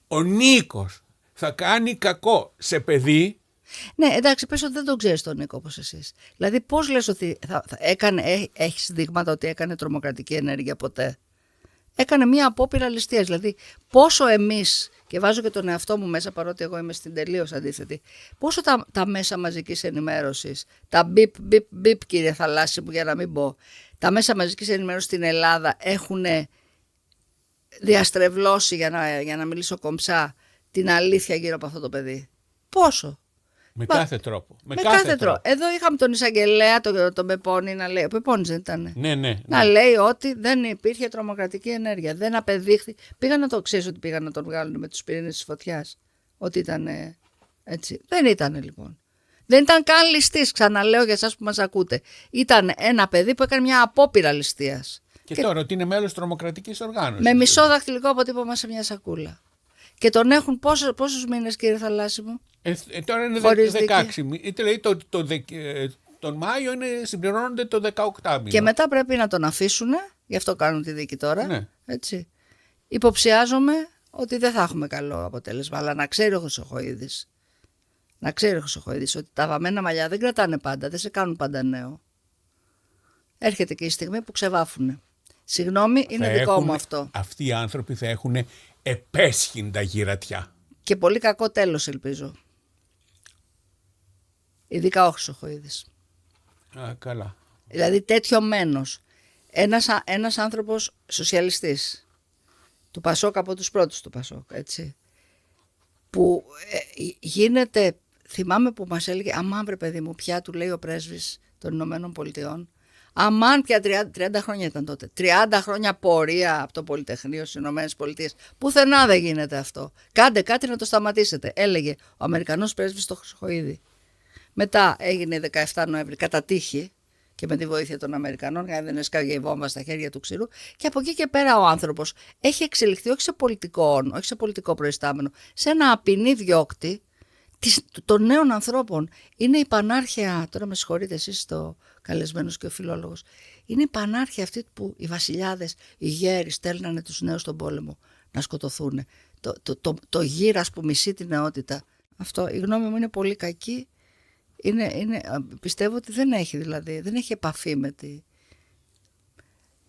ο Νίκος θα κάνει κακό σε παιδί Ναι, εντάξει, πες ότι δεν τον ξέρεις τον Νίκο όπως εσείς. Δηλαδή, πώς λες ότι έχεις δείγματα ότι έκανε τρομοκρατική ενέργεια ποτέ? Έκανε μία απόπειρα ληστείας. Δηλαδή, πόσο εμείς, και βάζω και τον εαυτό μου μέσα, παρότι εγώ είμαι στην τελείως αντίθετη, πόσο τα μέσα μαζικής ενημέρωσης, τα μπιπ, κύριε Θαλάσση μου, για να μην πω, τα μέσα μαζικής ενημέρωσης στην Ελλάδα έχουν διαστρεβλώσει, για να μιλήσω κομψά, την αλήθεια γύρω από αυτό το παιδί. Πόσο? Με κάθε τρόπο. Με κάθε τρόπο. Εδώ είχαμε τον εισαγγελέα, τον Πεπώνη, να λέει. Ο Πεπώνης δεν ήταν. Ναι. Να λέει ότι δεν υπήρχε τρομοκρατική ενέργεια. Δεν απεδείχθη. Πήγαν να το ξέρεις ότι πήγαν να τον βγάλουν με τους πυρήνες της φωτιάς. Ότι ήταν έτσι. Δεν ήταν λοιπόν. Δεν ήταν καν ληστής, ξαναλέω για εσάς που μας ακούτε. Ήταν ένα παιδί που έκανε μια απόπειρα ληστείας. Και τώρα ότι είναι μέλος τρομοκρατικής οργάνωσης. Με μισό δαχτυλικό αποτύπωμα σε μια σακούλα. Και τον έχουν πόσους μήνες, κύριε Θαλάσση μου? Τώρα είναι 16 μήνες. Δηλαδή τον Μάιο συμπληρώνονται το 18 μήνο. Και μετά πρέπει να τον αφήσουν, γι' αυτό κάνουν τη δίκη τώρα. Ναι. Έτσι. Υποψιάζομαι ότι δεν θα έχουμε καλό αποτέλεσμα. Αλλά να ξέρει ο Χρυσοχοΐδης, ότι τα βαμμένα μαλλιά δεν κρατάνε πάντα, δεν σε κάνουν πάντα νέο. Έρχεται και η στιγμή που ξεβάφουνε. Συγγνώμη, είναι δικό μου αυτό. Αυτοί οι άνθρωποι θα έχουν επέσχυντα γυρατιά. Και πολύ κακό τέλος, ελπίζω. Ειδικά ο Χρυσοχοΐδης. Καλά. Δηλαδή τέτοιο μένος. Ένας άνθρωπος σοσιαλιστής του Πασόκ, από τους πρώτους του Πασόκ, έτσι, που γίνεται, θυμάμαι που μας έλεγε, αμάν βρε παιδί μου, πια, του λέει ο πρέσβης των Ηνωμένων Πολιτειών, αμάν πια 30 χρόνια ήταν τότε, 30 χρόνια πορεία από το Πολυτεχνείο στις Ηνωμένες Πολιτείες, πουθενά δεν γίνεται αυτό, κάντε κάτι να το σταματήσετε, έλεγε ο Αμερικανός πρέσβης στο Χρυσοχοΐδη. Μετά έγινε 17 Νοέμβρη κατά τύχη και με τη βοήθεια των Αμερικανών, γιατί δεν έσκαγε η βόμβα στα χέρια του ξηρού. Και από εκεί και πέρα ο άνθρωπος έχει εξελιχθεί όχι σε πολιτικό προϊστάμενο, σε ένα απεινή διώκτη των νέων ανθρώπων. Είναι η πανάρχαια, τώρα με συγχωρείτε εσείς το καλεσμένος και ο φιλόλογος, είναι η πανάρχαια αυτή που οι βασιλιάδες, οι γέροι στέλνανε τους νέους στον πόλεμο να σκοτωθούν. Το γύρας που μισεί τη νεότητα. Αυτό, η γνώμη μου, είναι πολύ κακή. Πιστεύω ότι δεν έχει επαφή με τη...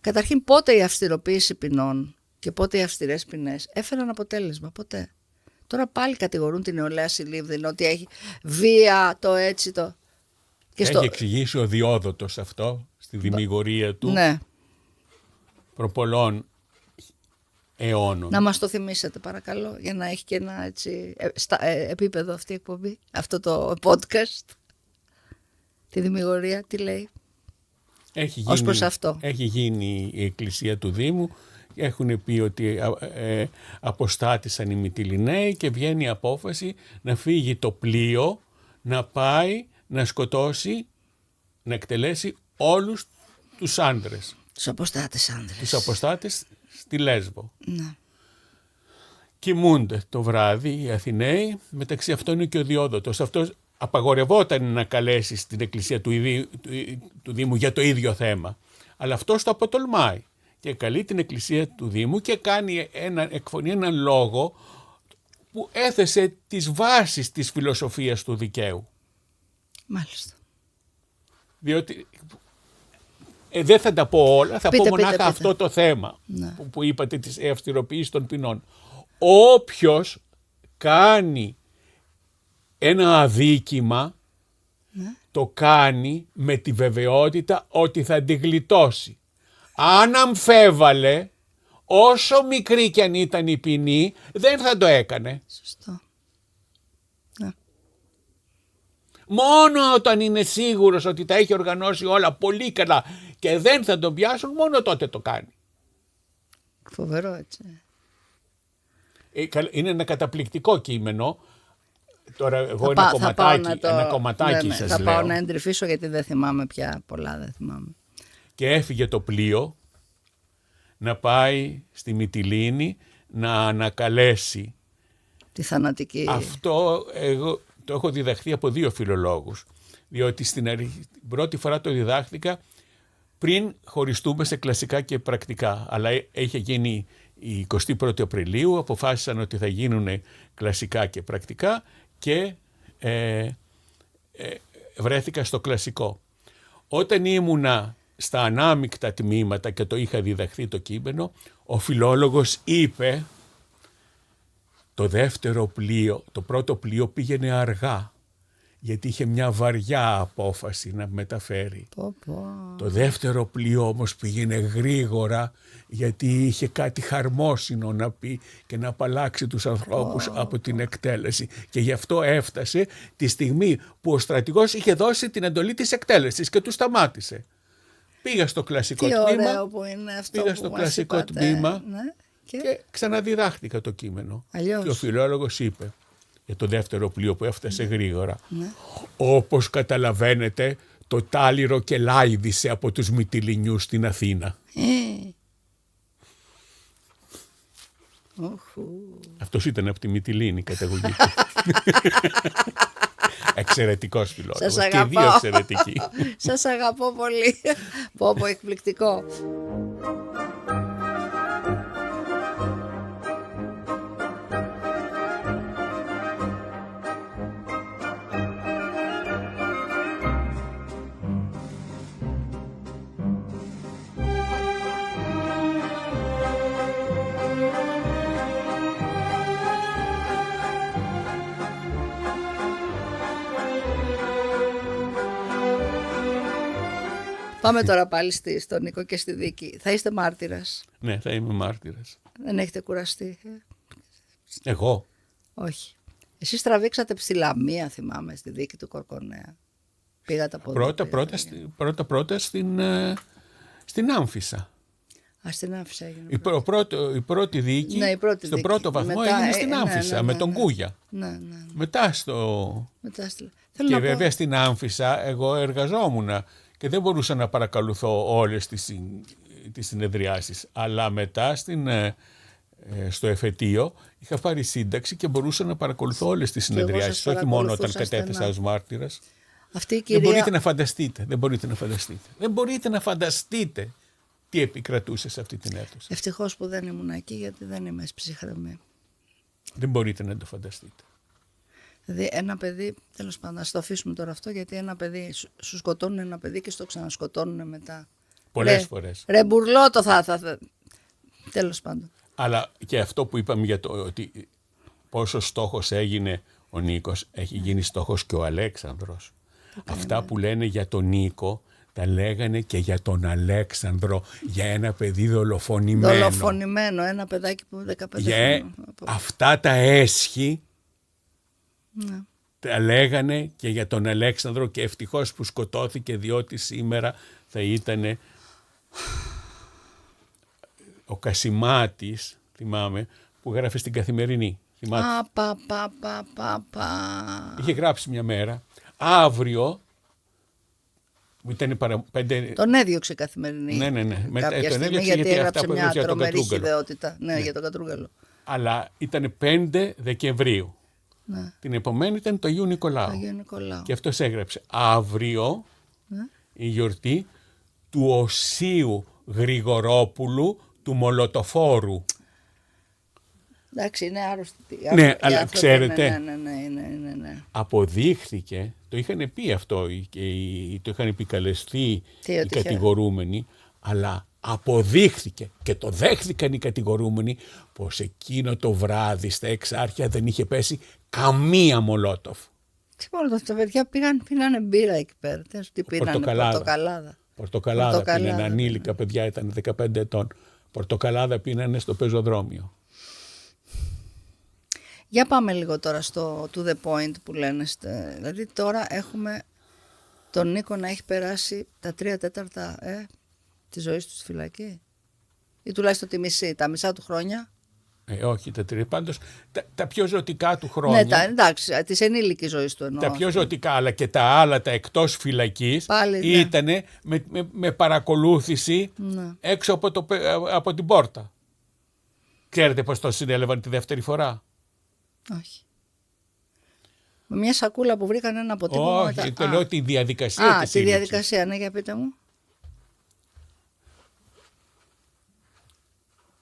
Καταρχήν, πότε η αυστηροποίηση ποινών και πότε οι αυστηρές ποινές έφεραν αποτέλεσμα? Ποτέ. Τώρα πάλι κατηγορούν την νεολαία Σιλίβδιν ότι έχει βία, το έτσι, το... Έχει εξηγήσει ο Διόδωτος αυτό στη δημιουργία του, ναι, προπολών αιώνων. Να μας το θυμίσετε παρακαλώ, για να έχει και ένα έτσι, επίπεδο αυτή η εκπομπή, αυτό το podcast. Τη δημιουργία, τι λέει? Ως προς αυτό. Έχει γίνει η εκκλησία του Δήμου, έχουν πει ότι αποστάτησαν οι Μυτιληναίοι και βγαίνει η απόφαση να φύγει το πλοίο, να πάει να σκοτώσει, να εκτελέσει όλους τους άντρες. Τους αποστάτες άντρες. Τους αποστάτες στη Λέσβο. Ναι. Κοιμούνται το βράδυ οι Αθηναίοι, μεταξύ αυτών είναι και ο Διόδωτος. Αυτός απαγορευόταν να καλέσει στην εκκλησία του Δήμου για το ίδιο θέμα. Αλλά αυτός το αποτολμάει και καλεί την εκκλησία του Δήμου και εκφωνεί έναν λόγο που έθεσε τις βάσεις της φιλοσοφίας του δικαίου. Μάλιστα. Διότι δεν θα τα πω όλα, θα πω μονάχα αυτό το θέμα, ναι, που είπατε, της αυστηροποίησης των ποινών. Όποιος κάνει ένα αδίκημα, ναι, το κάνει με τη βεβαιότητα ότι θα την γλιτώσει. Αν αμφέβαλε, όσο μικρή κι αν ήταν η ποινή, δεν θα το έκανε. Σωστό. Ναι. Μόνο όταν είναι σίγουρος ότι τα έχει οργανώσει όλα πολύ καλά και δεν θα τον πιάσουν, μόνο τότε το κάνει. Φοβερό, έτσι. Είναι ένα καταπληκτικό κείμενο. Τώρα εγώ ένα κομματάκι ναι, σας θα λέω. πάω να εντρυφήσω γιατί δεν θυμάμαι πια πολλά, δεν θυμάμαι. Και έφυγε το πλοίο να πάει στη Μυτιλήνη να ανακαλέσει τη θανατική. Αυτό εγώ το έχω διδαχθεί από 2 φιλολόγους, διότι την πρώτη φορά το διδάχθηκα πριν χωριστούμε σε κλασικά και πρακτικά, αλλά είχε γίνει η 21η Απριλίου, αποφάσισαν ότι θα γίνουν κλασικά και πρακτικά και βρέθηκα στο κλασικό. Όταν ήμουνα στα ανάμεικτα τμήματα και το είχα διδαχθεί το κείμενο, ο φιλόλογος είπε το πρώτο πλοίο πήγαινε αργά, γιατί είχε μια βαριά απόφαση να μεταφέρει. Το δεύτερο πλοίο όμως πήγαινε γρήγορα, γιατί είχε κάτι χαρμόσυνο να πει και να απαλλάξει τους ανθρώπους από την εκτέλεση. Και γι' αυτό έφτασε τη στιγμή που ο στρατηγός είχε δώσει την εντολή της εκτέλεσης και του σταμάτησε. Πήγα στο κλασικό τμήμα, και ξαναδιδάχτηκα το κείμενο. Αλλιώς. Και ο φιλόλογος είπε για το δεύτερο πλοίο που έφτασε γρήγορα. Όπως καταλαβαίνετε, το Τάλιρο και λάιδισε από τους Μυτιληνιούς στην Αθήνα. Αυτός ήταν από τη Μυτιλήνη καταγωγή του. Εξαιρετικός φιλόλογος. Σας και αγαπώ. δύο εξαιρετικοί. Σας αγαπώ πολύ. Πω, εκπληκτικό. Πάμε τώρα πάλι στον Νίκο και στη δίκη. Θα είστε μάρτυρας. Ναι, θα είμαι μάρτυρας. Δεν έχετε κουραστεί? Εγώ? Όχι. Εσείς τραβήξατε στη Λαμία, θυμάμαι, στη δίκη του Κορκονέα. Πήγατε από Πρώτα στην Άμφισσα. Στην Άμφισσα έγινε. Η πρώτη δίκη, στον πρώτο βαθμό έγινε στην Άμφισσα, με τον Κούγια. Ναι. Μετά και βέβαια στην Άμφισσα εγώ εργαζόμουν και δεν μπορούσα να παρακολουθώ όλες τις συνεδριάσεις. Αλλά μετά στο εφετείο είχα πάρει σύνταξη και μπορούσα να παρακολουθώ όλες τις συνεδριάσεις, όχι μόνο όταν κατέθεσα ως μάρτυρας. Αυτή η κυρία... Δεν μπορείτε να φανταστείτε τι επικρατούσε σε αυτή την αίθουσα. Ευτυχώς που δεν ήμουν εκεί, γιατί δεν είμαι ψυχρεμή. Δεν μπορείτε να το φανταστείτε. Δηλαδή ένα παιδί, τέλος πάντων, να το αφήσουμε τώρα αυτό, γιατί ένα παιδί, σου σκοτώνουν ένα παιδί και στο ξανασκοτώνουν μετά. Πολλές φορές. Ρε μπουρλότο θα. Τέλος πάντων. Αλλά και αυτό που είπαμε για το ότι πόσο στόχος έγινε ο Νίκος, έχει γίνει στόχος και ο Αλέξανδρος. Αυτά που λένε για τον Νίκο, τα λέγανε και για τον Αλέξανδρο, για ένα παιδί δολοφονημένο. Δολοφονημένο, ένα παιδάκι που 15 χρόνια. Αυτά τα έσχη τα λέγανε και για τον Αλέξανδρο, και ευτυχώς που σκοτώθηκε, διότι σήμερα θα ήταν ο Κασιμάτης, θυμάμαι, που γράφει στην Καθημερινή. Είχε γράψει μια μέρα, αύριο. Τον έδιωξε η Καθημερινή. Ναι. Κάποια τον στιγμή, γιατί έγραψε μια τρομερή χυδαιότητα. Ναι, για τον Κατρούγκαλο. Αλλά ήταν 5 Δεκεμβρίου. Ναι. Την επομένη ήταν το Αγίου Νικολάου. Και αυτός έγραψε αύριο η γιορτή του Οσίου Γρηγορόπουλου του Μολοτοφόρου. Εντάξει, είναι άρρωστη. Ναι, αλλά ξέρετε, Ναι. αποδείχθηκε, το είχαν πει αυτό και το είχαν επικαλεστεί οι κατηγορούμενοι, αλλά αποδείχθηκε και το δέχθηκαν οι κατηγορούμενοι πως εκείνο το βράδυ στα Εξάρχεια δεν είχε πέσει καμία Μολότοφ. Τα παιδιά πίνανε μπύρα εκεί πέρα. Τι πίνανε? Πορτοκαλάδα πίνανε, ανήλικα παιδιά, ήταν 15 ετών. Πορτοκαλάδα πίνανε στο πεζοδρόμιο. Για πάμε λίγο τώρα στο to the point που λένε. Δηλαδή τώρα έχουμε τον Νίκο να έχει περάσει τα 3/4 της ζωής του στη φυλακή. Ή τουλάχιστον τα μισά του χρόνια. Όχι, πάντως τα πιο ζωτικά του χρόνια. Ναι, εντάξει, της ενήλικης ζωής του εννοώ. Τα πιο ζωτικά, αλλά και τα άλλα, τα εκτός φυλακής, ήταν με παρακολούθηση έξω από την πόρτα. Ξέρετε πώς το συνέλαβαν τη δεύτερη φορά? Όχι. Με μια σακούλα που βρήκαν ένα αποτύπωμα. Όχι, το λέω τη διαδικασία της σύλληψης. Τη διαδικασία, ναι, για πείτε μου.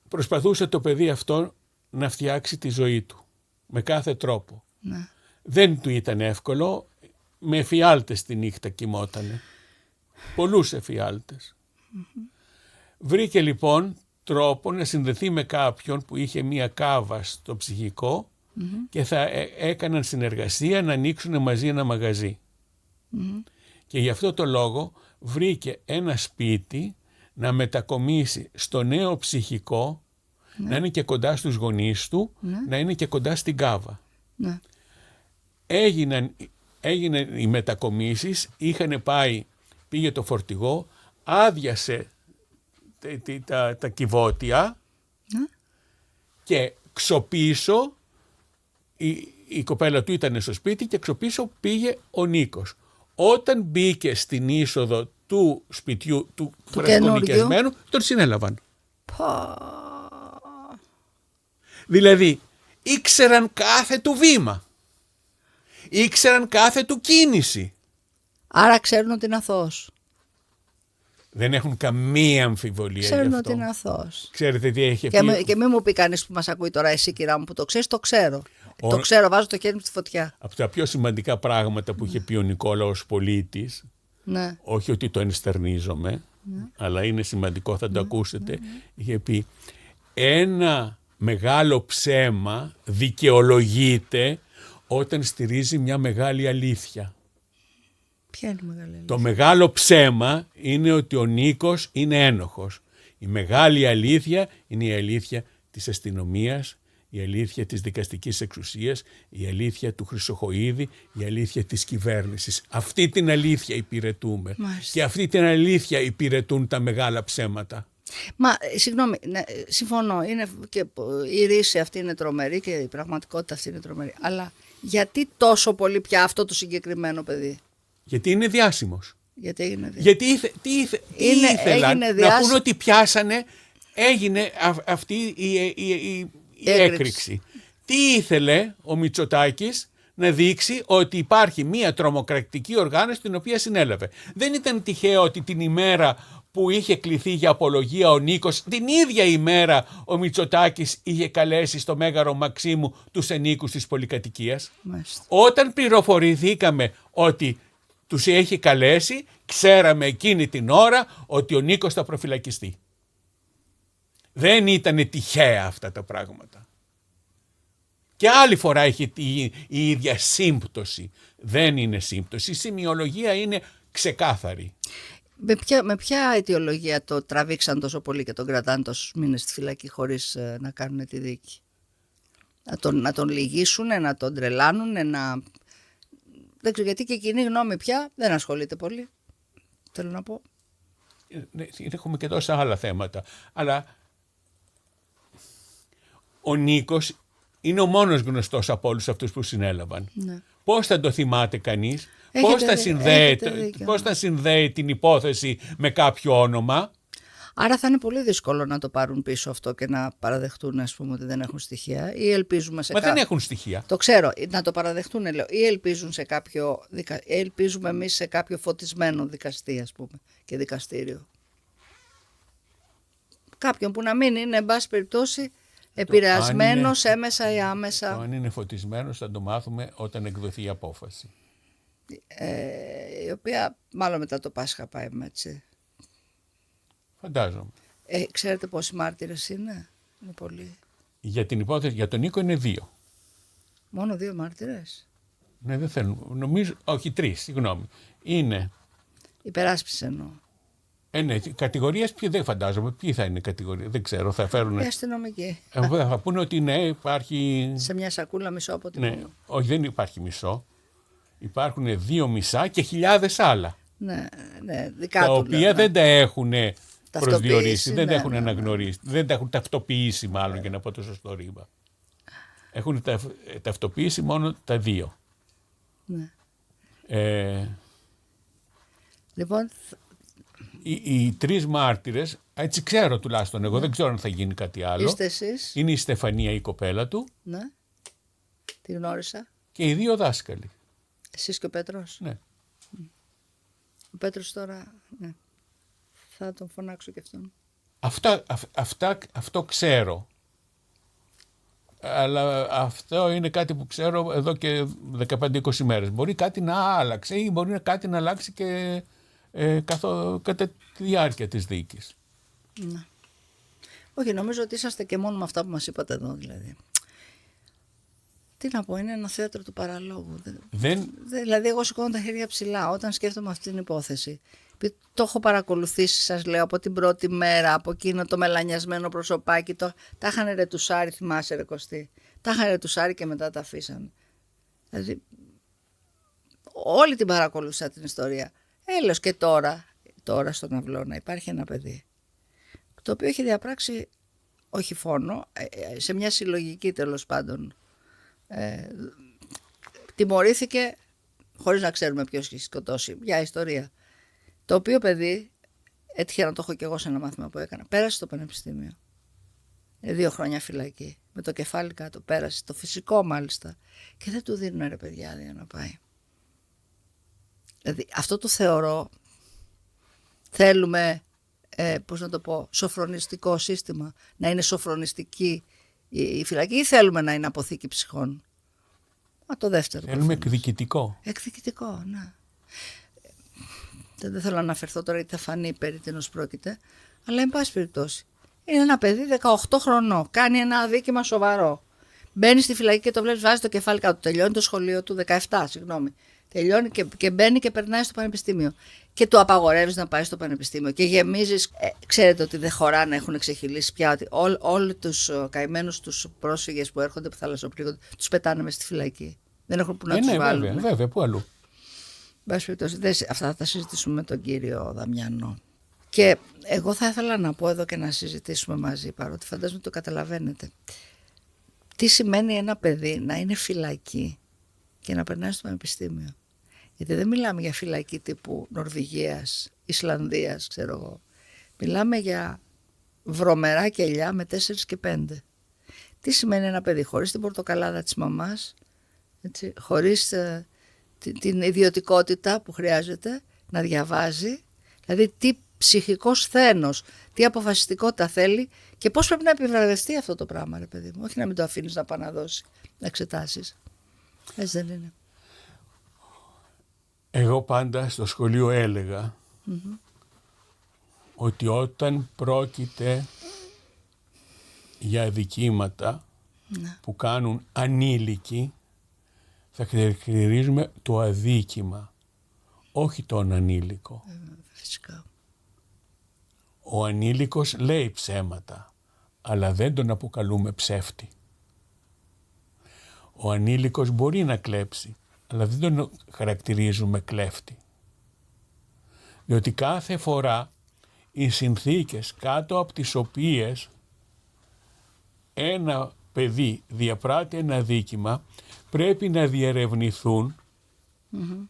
Προσπαθούσε το παιδί αυτό να φτιάξει τη ζωή του με κάθε τρόπο. Ναι. Δεν του ήταν εύκολο, με εφιάλτες τη νύχτα κοιμότανε. Πολλούς εφιάλτες. Βρήκε λοιπόν τρόπο να συνδεθεί με κάποιον που είχε μία κάβα στο ψυχικό και θα έκαναν συνεργασία να ανοίξουν μαζί ένα μαγαζί. Και γι' αυτό το λόγο βρήκε ένα σπίτι να μετακομίσει στο νέο ψυχικό, να είναι και κοντά στους γονείς του, να είναι και κοντά στην κάβα. Έγιναν οι μετακομίσεις, πήγε το φορτηγό, άδειασε τα κυβότια και ξοπίσω η κοπέλα του ήταν στο σπίτι και ξοπίσω πήγε ο Νίκος. Όταν μπήκε στην είσοδο του σπιτιού του φρεσκονοικιασμένου, τον συνέλαβαν. Δηλαδή ήξεραν κάθε του βήμα, ήξεραν κάθε του κίνηση. Άρα ξέρουν ότι είναι αθώος. Δεν έχουν καμία αμφιβολία ξέρουν γι' αυτό. Ότι είναι αθώος. Ξέρετε τι έχει πει. Και μην μου πει κανείς που μας ακούει τώρα, εσύ κυρά μου που το ξέρεις, το ξέρω. Το ξέρω, βάζω το χέρι μου στη φωτιά. Από τα πιο σημαντικά πράγματα που είχε πει ο Νικόλαος πολίτης, όχι ότι το ενστερνίζομαι, αλλά είναι σημαντικό, θα το ακούσετε, είχε πει ένα μεγάλο ψέμα δικαιολογείται όταν στηρίζει μια μεγάλη αλήθεια. Ποια είναι η μεγάλη αλήθεια? Το μεγάλο ψέμα είναι ότι ο Νίκος είναι ένοχος. Η μεγάλη αλήθεια είναι η αλήθεια της αστυνομίας, η αλήθεια της δικαστικής εξουσίας, η αλήθεια του Χρυσοχοΐδη, η αλήθεια της κυβέρνησης. Αυτή την αλήθεια υπηρετούμε. Μάλιστα. Και αυτή την αλήθεια υπηρετούν τα μεγάλα ψέματα. Μα, συγγνώμη, συμφωνώ, και η ρίση αυτή είναι τρομερή και η πραγματικότητα αυτή είναι τρομερή. Αλλά γιατί τόσο πολύ πια αυτό το συγκεκριμένο παιδί? Γιατί είναι διάσημος. Γιατί έγινε διάσημος. Γιατί ήθελαν να πούν ότι πιάσανε, έγινε αυτή η έκρηξη. Τι ήθελε ο Μητσοτάκης? Να δείξει ότι υπάρχει μία τρομοκρατική οργάνωση την οποία συνέλαβε. Δεν ήταν τυχαίο ότι την ημέρα που είχε κληθεί για απολογία ο Νίκος, την ίδια ημέρα ο Μητσοτάκης είχε καλέσει στο Μέγαρο Μαξίμου τους ενίκους της πολυκατοικίας. Μάλιστα. Όταν πληροφορηθήκαμε ότι τους έχει καλέσει, ξέραμε εκείνη την ώρα ότι ο Νίκος θα προφυλακιστεί. Δεν ήταν τυχαία αυτά τα πράγματα. Και άλλη φορά έχει η ίδια σύμπτωση. Δεν είναι σύμπτωση. Η σημειολογία είναι ξεκάθαρη. Με ποια αιτιολογία το τραβήξαν τόσο πολύ και τον κρατάνε τόσους μήνες στη φυλακή χωρίς να κάνουν τη δίκη? Να τον λυγίσουν, να τον τρελάνουν, δεν ξέρω, γιατί και η κοινή γνώμη πια δεν ασχολείται πολύ. Θέλω να πω. Έχουμε και τόσα άλλα θέματα. Αλλά ο Νίκος είναι ο μόνος γνωστός από όλους αυτούς που συνέλαβαν. Ναι. Πώς θα το θυμάται κανείς? Πώς θα συνδέει την υπόθεση με κάποιο όνομα? Άρα θα είναι πολύ δύσκολο να το πάρουν πίσω αυτό και να παραδεχτούν, ας πούμε, ότι δεν έχουν στοιχεία, ή ελπίζουμε σε δεν έχουν στοιχεία. Το ξέρω, να το παραδεχτούν, λέω, ή ελπίζουν ελπίζουμε εμείς σε κάποιο φωτισμένο δικαστή, ας πούμε, και δικαστήριο. Κάποιον που να μην είναι, εν πάση περιπτώσει, επηρεασμένος έμεσα ή άμεσα. Αν είναι φωτισμένος θα το μάθουμε όταν εκδοθεί η απόφαση. Η οποία μάλλον μετά το Πάσχα πάει, έτσι. Φαντάζομαι. Ξέρετε πόσοι μάρτυρες είναι? Είναι πολλοί. Για την υπόθεση, για τον Νίκο είναι 2. Μόνο 2 μάρτυρες? Ναι, δεν θέλουν. Νομίζω, όχι 3, συγγνώμη. Είναι. Υπεράσπιση εννοώ. Ναι, κατηγορίες δεν φαντάζομαι. Ποιοι θα είναι οι κατηγορίες, δεν ξέρω. Θα φέρουν. Οι αστυνομικοί. Θα πούνε ότι ναι, υπάρχει. Σε μια σακούλα μισό από την. Ναι, όχι, δεν υπάρχει μισό. Υπάρχουν 2 μισά και χιλιάδες άλλα. Ναι, δικά τα του, οποία δεν τα έχουν προσδιορίσει, δεν τα έχουν ναι, αναγνωρίσει, δεν τα έχουν ταυτοποιήσει, μάλλον, για να πω το σωστό ρήμα. Έχουν ταυτοποιήσει μόνο τα 2. Ναι. Λοιπόν, οι 3 μάρτυρες, έτσι ξέρω τουλάχιστον εγώ, δεν ξέρω αν θα γίνει κάτι άλλο. Είστε εσείς? Είναι η Στεφανία, η κοπέλα του. Ναι. Τη γνώρισα. Και οι 2 δάσκαλοι. Εσείς και ο Πέτρος? Ναι. Ο Πέτρος τώρα, ναι. Θα τον φωνάξω και αυτόν. Αυτό ξέρω. αλλά αυτό είναι κάτι που ξέρω εδώ και 15-20 μέρες. Μπορεί κάτι να άλλαξε ή μπορεί κάτι να αλλάξει και κατά τη διάρκεια της δίκης. Ναι. Όχι, νομίζω ότι είσαστε και μόνο με αυτά που μας είπατε εδώ, δηλαδή. Τι να πω, είναι ένα θέατρο του παραλόγου. Δηλαδή, εγώ σηκώνω τα χέρια ψηλά όταν σκέφτομαι αυτή την υπόθεση. Το έχω παρακολουθήσει, σας λέω, από την πρώτη μέρα, από εκείνο το μελανιασμένο προσωπάκι. Τα είχαν ρετουσάρει, θυμάσαι ρε Κωστή. Τα είχαν ρετουσάρει και μετά τα αφήσαν. Δηλαδή, όλη την παρακολούθησα την ιστορία. Έλεος και τώρα στον Αυλώνα υπάρχει ένα παιδί, το οποίο έχει διαπράξει, όχι φόνο, σε μια συλλογική τέλος πάντων. Τιμωρήθηκε χωρίς να ξέρουμε ποιος έχει σκοτώσει. Μια ιστορία. Το οποίο παιδί, έτυχε να το έχω και εγώ σε ένα μάθημα που έκανα, πέρασε στο πανεπιστήμιο. 2 χρόνια φυλακή. Με το κεφάλι κάτω, πέρασε. Το φυσικό μάλιστα. Και δεν του δίνουν ρε παιδιά για να πάει. Δηλαδή αυτό το θεωρώ. Θέλουμε, πώς να το πω, σοφρονιστικό σύστημα. Να είναι σοφρονιστική η φυλακή ή θέλουμε να είναι αποθήκη ψυχών. Μα το δεύτερο. Θέλουμε εκδικητικό. Εκδικητικό, ναι. Δεν θέλω να αναφερθώ τώρα γιατί θα φανεί περί τίνος πρόκειται, αλλά εν πάση περιπτώσει. Είναι ένα παιδί 18 χρονών, κάνει ένα αδίκημα σοβαρό. Μπαίνει στη φυλακή και το βλέπεις, βάζει το κεφάλι κάτω. Τελειώνει το σχολείο του, 17, συγγνώμη. Τελειώνει και μπαίνει και περνάει στο πανεπιστήμιο. Και του απαγορεύεις να πάει στο πανεπιστήμιο. Και γεμίζεις. Ξέρετε ότι δεν χωρά να έχουν εξεχειλήσει πια ότι όλοι τους καημένους τους πρόσφυγες που έρχονται, που θαλασσοπλήγονται, τους πετάνε μες στη φυλακή. Δεν έχουν που να τους βάλουν. Βέβαια, πού αλλού. Αυτά θα τα συζητήσουμε με τον κύριο Δαμιανό. Και εγώ θα ήθελα να πω εδώ και να συζητήσουμε μαζί, παρότι φαντάζομαι το καταλαβαίνετε. Τι σημαίνει ένα παιδί να είναι φυλακή και να περνάει στο πανεπιστήμιο. Γιατί δεν μιλάμε για φυλακή τύπου Νορβηγίας, Ισλανδίας, ξέρω εγώ. Μιλάμε για βρωμερά κελιά με 4 και 5. Τι σημαίνει ένα παιδί χωρίς την πορτοκαλάδα της μαμάς, έτσι, χωρίς την ιδιωτικότητα που χρειάζεται να διαβάζει, δηλαδή τι ψυχικός θένος, τι αποφασιστικότητα θέλει και πώς πρέπει να επιβραβευτεί αυτό το πράγμα, ρε παιδί μου. Όχι να μην το αφήνεις να πάει να δώσει εξετάσεις. Έτσι δεν είναι. Εγώ πάντα στο σχολείο έλεγα ότι όταν πρόκειται για αδικήματα που κάνουν ανήλικοι, θα χαρακτηρίζουμε το αδίκημα, όχι τον ανήλικο. Φυσικά. Ο ανήλικος λέει ψέματα, αλλά δεν τον αποκαλούμε ψεύτη. Ο ανήλικος μπορεί να κλέψει, αλλά δεν τον χαρακτηρίζουμε κλέφτη. Διότι κάθε φορά οι συνθήκες κάτω από τις οποίες ένα παιδί διαπράττει ένα αδίκημα πρέπει να διερευνηθούν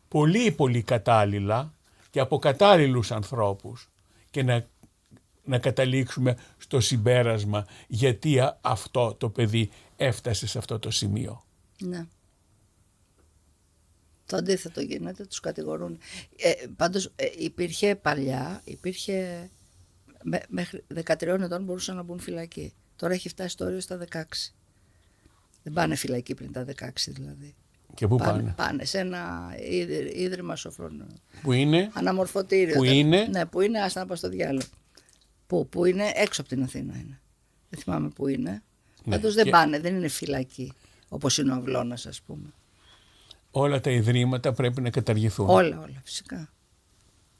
πολύ πολύ κατάλληλα και από κατάλληλους ανθρώπους και να καταλήξουμε στο συμπέρασμα γιατί αυτό το παιδί έφτασε σε αυτό το σημείο. Ναι. Το αντίθετο γίνεται, τους κατηγορούν. Πάντως υπήρχε παλιά, μέχρι 13 ετών μπορούσαν να μπουν φυλακή. Τώρα έχει φτάσει το όριο στα 16. Δεν πάνε φυλακή πριν τα 16 δηλαδή. Και πού πάνε? Πάνε σε ένα ίδρυμα σοφρών. Που είναι? Αναμορφωτήριο. Που είναι? Ναι, που είναι, άστα να πάω στο διάλογο. Που είναι έξω από την Αθήνα είναι. Δεν θυμάμαι που είναι. Ναι. Πάντως δεν πάνε, δεν είναι φυλακή. Όπως είναι ο Αυλώνας, ας πούμε. Όλα τα ιδρύματα πρέπει να καταργηθούν. Όλα, φυσικά.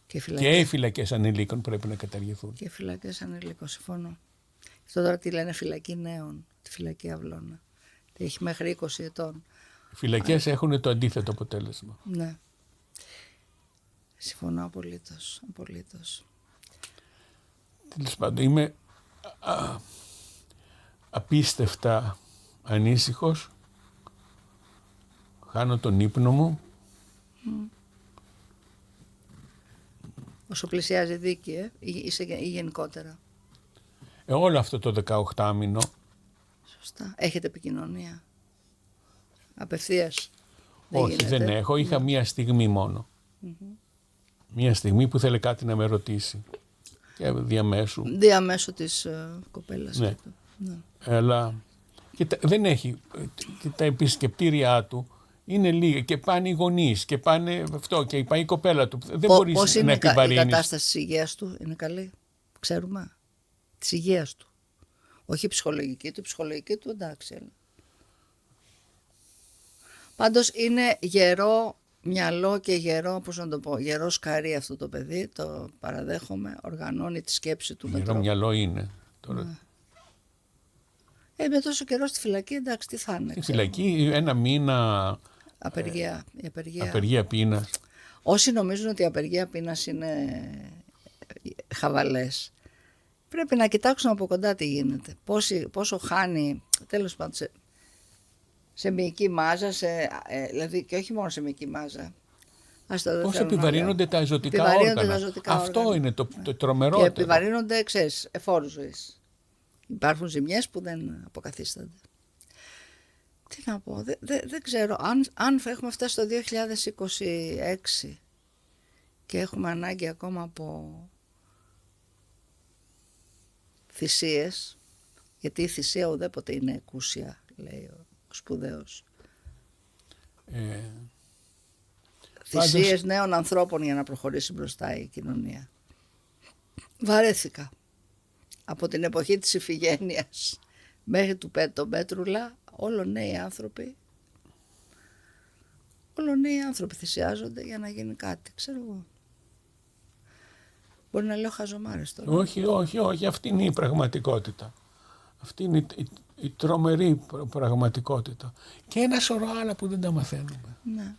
Και οι φυλακές ανηλίκων πρέπει να καταργηθούν. Και οι φυλακές ανηλίκων, συμφωνώ. Αυτό τώρα τι λένε φυλακή νέων, τη φυλακή Αυλώνα. Τι έχει μέχρι 20 ετών. Οι φυλακές έχουν το αντίθετο αποτέλεσμα. Ναι. Συμφωνώ απολύτως. Τέλος πάντων, είμαι απίστευτα ανήσυχος. Χάνω τον ύπνο μου. Όσο πλησιάζει δίκη, ή γενικότερα? Όλο αυτό το 18 μήνο. Σωστά. Έχετε επικοινωνία? Απευθείας? Όχι, δεν έχω. Είχα μία στιγμή μόνο. Μία στιγμή που θέλει κάτι να με ρωτήσει. Και διαμέσου. Διαμέσου της κοπέλας. Ναι. Αλλά Και δεν έχει. Και τα επισκεπτήριά του είναι λίγα και πάνε οι γονείς και πάνε αυτό και πάει η κοπέλα του. Δεν μπορείς Πώς να είναι επιβαρύνεις. η κατάσταση της υγείας του, είναι καλή? Ξέρουμε. Της υγείας του. Όχι η ψυχολογική του, η ψυχολογική του εντάξει. Πάντως είναι γερό μυαλό και γερό, πώς να το πω, γερό σκαρί αυτό το παιδί, το παραδέχομαι, οργανώνει τη σκέψη του. Γερό μυαλό είναι τώρα. Ναι. Με τόσο καιρό στη φυλακή, εντάξει, τι θα είναι. Στη φυλακή ένα μήνα. Απεργία. Απεργία πείνας. Όσοι νομίζουν ότι η απεργία πείνας είναι χαβαλές, πρέπει να κοιτάξουν από κοντά τι γίνεται. Πόσο χάνει, τέλος πάντων, σε μυϊκή μάζα, δηλαδή και όχι μόνο σε μυϊκή μάζα. Πώς επιβαρύνονται τα ζωτικά όργανα. Αυτό είναι το τρομερότερο. Και επιβαρύνονται, ξέρεις, εφόρους ζωής. Υπάρχουν ζημιές που δεν αποκαθίστανται. Τι να πω, δεν ξέρω. Αν έχουμε φτάσει το 2026 και έχουμε ανάγκη ακόμα από θυσίες, γιατί η θυσία ουδέποτε είναι εκούσια, λέει ο σπουδαίος. Θυσίες νέων ανθρώπων για να προχωρήσει μπροστά η κοινωνία. Βαρέθηκα. Από την εποχή της Ιφηγένειας μέχρι τον Πέτρουλα, όλο νέοι άνθρωποι θυσιάζονται για να γίνει κάτι, ξέρω εγώ. Μπορεί να λέω χαζομάρες τώρα. Όχι, αυτή είναι η πραγματικότητα. Αυτή είναι η τρομερή πραγματικότητα. Και ένα σωρό άλλα που δεν τα μαθαίνουμε. Ναι.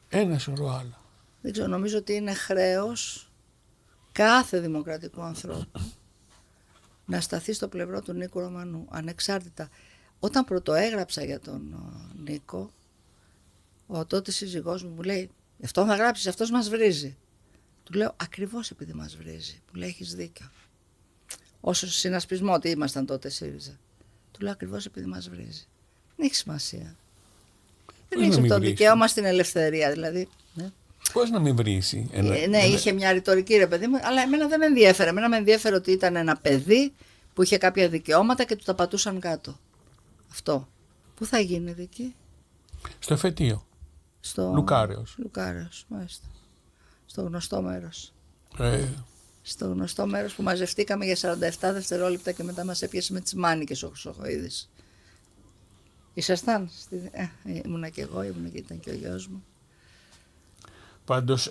Ένα σωρό άλλα. Δεν ξέρω, νομίζω ότι είναι χρέος κάθε δημοκρατικού ανθρώπου να σταθεί στο πλευρό του Νίκου Ρωμανού, ανεξάρτητα. Όταν πρωτοέγραψα για τον Νίκο, ο τότε σύζυγός μου λέει, αυτό θα γράψεις, αυτός μας βρίζει. Του λέω, ακριβώς επειδή μας βρίζει. Μου λέει, έχεις δίκιο. Όσο συνασπισμό ότι ήμασταν τότε ΣΥΡΙΖΑ. Του λέω, ακριβώς επειδή μας βρίζει. Δεν έχει σημασία. Δεν έχει το δικαίωμα στην ελευθερία, δηλαδή. Ναι. Πώς να μην βρίσει. Είχε μια ρητορική, ρε παιδί μου, αλλά εμένα δεν με ενδιέφερε. Εμένα με ενδιέφερε ότι ήταν ένα παιδί που είχε κάποια δικαιώματα και του τα πατούσαν κάτω. Αυτό. Πού θα γίνει δική? Στο εφετείο. Λουκάρεως, μάλιστα. Στο γνωστό μέρος. Στο γνωστό μέρος που μαζευτήκαμε για 47 δευτερόλεπτα και μετά μας έπιασε με τις μάνικες ο Χρυσοχοΐδης. Ήσασταν? Ήμουνα και εγώ, ήμουνα και ήταν και ο γιος μου. Πάντως,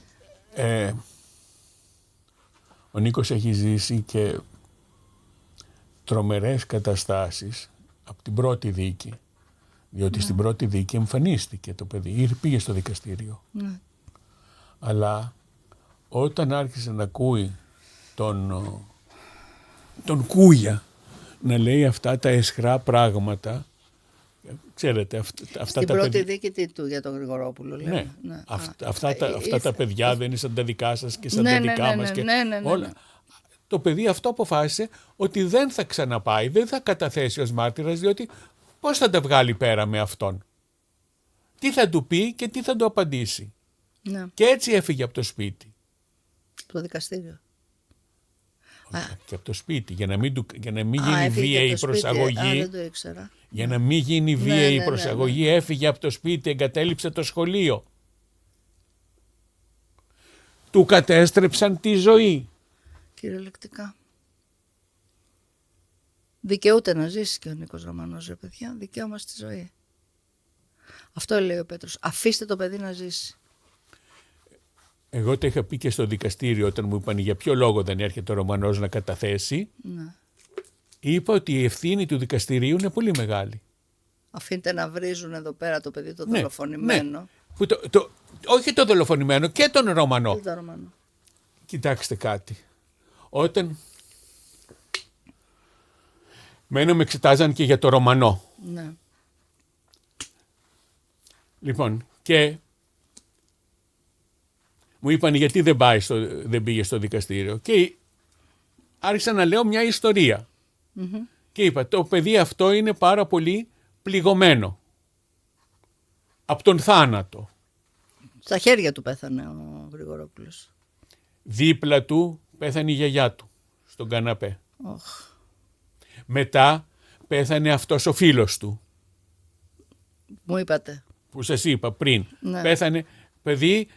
ο Νίκος έχει ζήσει και τρομερές καταστάσεις από την πρώτη δίκη. Διότι στην πρώτη δίκη εμφανίστηκε το παιδί, πήγε στο δικαστήριο. Ναι. Αλλά όταν άρχισε να ακούει τον Κούγια να λέει αυτά τα αισχρά πράγματα, ξέρετε, αυτά στην τα πρώτη δίκη για τον Γρηγορόπουλο, λέμε. Ναι. Αυτά τα παιδιά δεν είναι σαν τα δικά σας και σαν τα δικά μας. Όλα. Το παιδί αυτό αποφάσισε ότι δεν θα ξαναπάει, δεν θα καταθέσει ως μάρτυρας, διότι πώς θα τα βγάλει πέρα με αυτόν. Τι θα του πει και τι θα του απαντήσει. Ναι. Και έτσι έφυγε από το σπίτι. Το δικαστήριο. Και από το σπίτι, για να μην γίνει βίαιη προσαγωγή. Δεν το ήξερα. Για να μην γίνει βίαιη προσαγωγή, έφυγε από το σπίτι, εγκατέλειψε το σχολείο. Του κατέστρεψαν τη ζωή. Κυριολεκτικά. Δικαιούται να ζήσει και ο Νίκος Ρωμανός, ρε παιδιά. Δικαίωμα στη ζωή. Αυτό λέει ο Πέτρος. Αφήστε το παιδί να ζήσει. Εγώ το είχα πει και στο δικαστήριο όταν μου είπαν για ποιο λόγο δεν έρχεται ο Ρωμανός να καταθέσει. Ναι. Είπα ότι η ευθύνη του δικαστηρίου είναι πολύ μεγάλη. Αφήνετε να βρίζουν εδώ πέρα το παιδί το δολοφονημένο. Ναι. Που όχι το δολοφονημένο, και τον Ρωμανό. Κοιτάξτε κάτι. Όταν μένω με εξετάζαν και για το Ρωμανό. Ναι. Λοιπόν, και μου είπαν γιατί δεν πήγε στο δικαστήριο. Και άρχισα να λέω μια ιστορία. Mm-hmm. Και είπα, το παιδί αυτό είναι πάρα πολύ πληγωμένο. Από τον θάνατο. Στα χέρια του πέθανε ο Γρηγορόπουλος. Δίπλα του πέθανε η γιαγιά του, στον καναπέ. Oh. Μετά πέθανε αυτός ο φίλος του. Μου είπατε. Που σας είπα πριν. Ναι. Πέθανε παιδί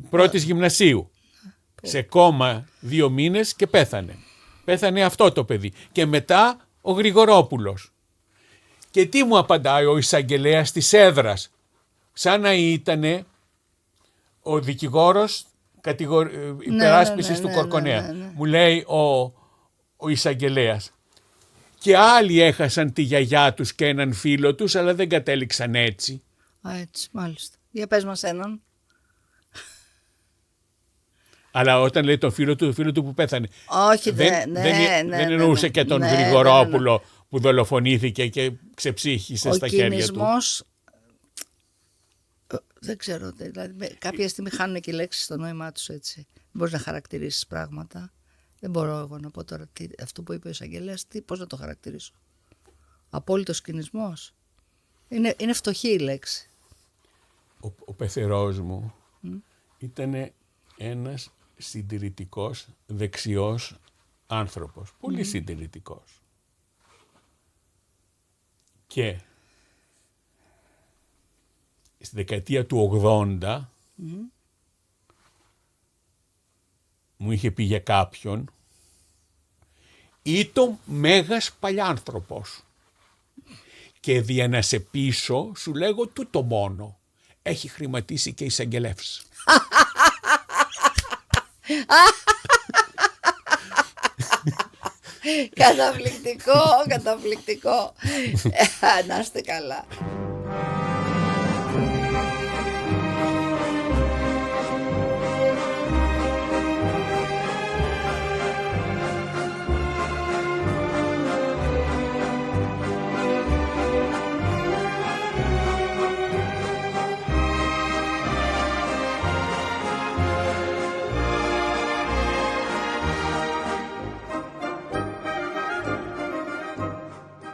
πρώτης γυμνασίου. Σε κόμμα 2 μήνες και πέθανε. Πέθανε αυτό το παιδί. Και μετά ο Γρηγορόπουλος. Και τι μου απαντάει ο εισαγγελέας της έδρας. Σαν να ήτανε ο δικηγόρος υπεράσπισης του Κορκονέα. Ναι. Μου λέει ο εισαγγελέας. Και άλλοι έχασαν τη γιαγιά τους και έναν φίλο τους, αλλά δεν κατέληξαν έτσι. Α, έτσι, μάλιστα. Για πες μας έναν. Αλλά όταν λέει τον φίλο του που πέθανε. Όχι, δεν εννοούσε και τον Γρηγορόπουλο που δολοφονήθηκε και ξεψύχησε στα χέρια του. Ο κινησμός, δεν ξέρω, δηλαδή, κάποια στιγμή χάνουν και οι λέξεις στο νόημά τους έτσι. Δεν μπορείς να χαρακτηρίσεις πράγματα. Δεν μπορώ εγώ να πω τώρα αυτό που είπε ο εισαγγελέας, πώς να το χαρακτηρίσω. Απόλυτος κινησμός. Είναι φτωχή η λέξη. Ο πεθερός μου ήταν ένας συντηρητικός, δεξιός άνθρωπος. Πολύ συντηρητικός. Και στη δεκαετία του 80 μου είχε πει για κάποιον «Ήτο μέγας παλιάνθρωπος και δια να σε πείσω σου λέγω τούτο μόνο, έχει χρηματίσει και εισαγγελεύς». Καταπληκτικό. Να είστε καλά.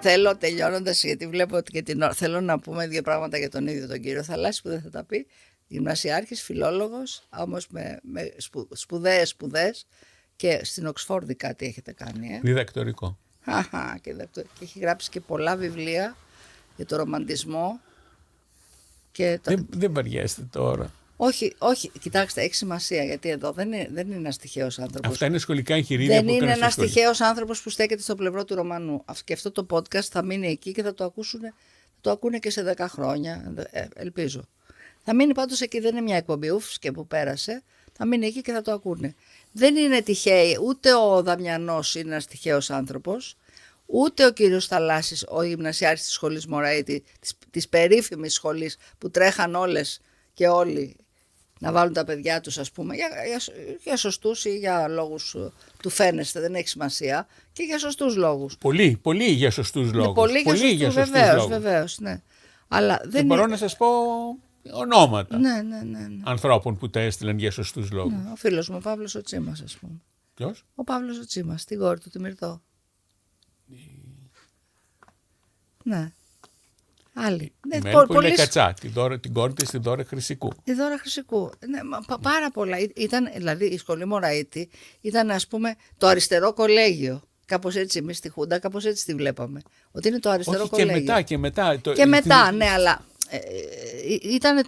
Θέλω τελειώνοντας, γιατί βλέπω ότι και την ώρα θέλω να πούμε 2 πράγματα για τον ίδιο τον κύριο Θαλάσση που δεν θα τα πει. Γυμνασιάρχης, φιλόλογος, όμως με σπουδαίες και στην Οξφόρδη κάτι έχετε κάνει. Διδακτορικό. Και έχει γράψει και πολλά βιβλία για το ρομαντισμό. Δεν βαριέστε τώρα. Όχι, κοιτάξτε, έχει σημασία γιατί εδώ δεν είναι ένας τυχαίος άνθρωπος. Αυτά είναι σχολικά εγχειρίδια που δεν είναι ένας τυχαίος άνθρωπος που στέκεται στο πλευρό του Ρωμανού. Και αυτό το podcast θα μείνει εκεί και θα το ακούνε και σε 10 χρόνια, ελπίζω. Θα μείνει πάντως εκεί, δεν είναι μια εκπομπή και που πέρασε. Θα μείνει εκεί και θα το ακούνε. Δεν είναι τυχαίοι, ούτε ο Δαμιανός είναι ένας τυχαίος άνθρωπος, ούτε ο κύριος Θαλάσσης, ο γυμνασιάρχης της σχολής Μωραήτη, της περίφημης σχολής που τρέχαν όλες και όλοι να βάλουν τα παιδιά τους, ας πούμε, για σωστούς ή για λόγους του φαίνεστε, δεν έχει σημασία, και για σωστούς λόγους. Πολύ για σωστούς λόγους. Πολύ για σωστούς, βεβαίως, ναι. Αλλά δεν μπορώ να σας πω ονόματα ναι. ανθρώπων που τα έστειλαν για σωστούς λόγους. Ναι, ο φίλος μου, ο Παύλος ο Τσίμας, ας πούμε. Ποιος? Ο Παύλος ο Τσίμας, την κόρη του, τη Μυρτώ. Ναι. Άλλη. Η Μέλη που είναι Κατσά, την κόρη της, τη Δώρα Χρυσικού. Η Δώρα Χρυσικού. Ναι, πάρα πολλά. Δηλαδή η σχολή Μωραήτη ήταν, ας πούμε, το αριστερό κολέγιο. Κάπως έτσι εμείς στη Χούντα, κάπως έτσι τη βλέπαμε. Ότι είναι το αριστερό κολέγιο. Και μετά. Ναι, αλλά ήταν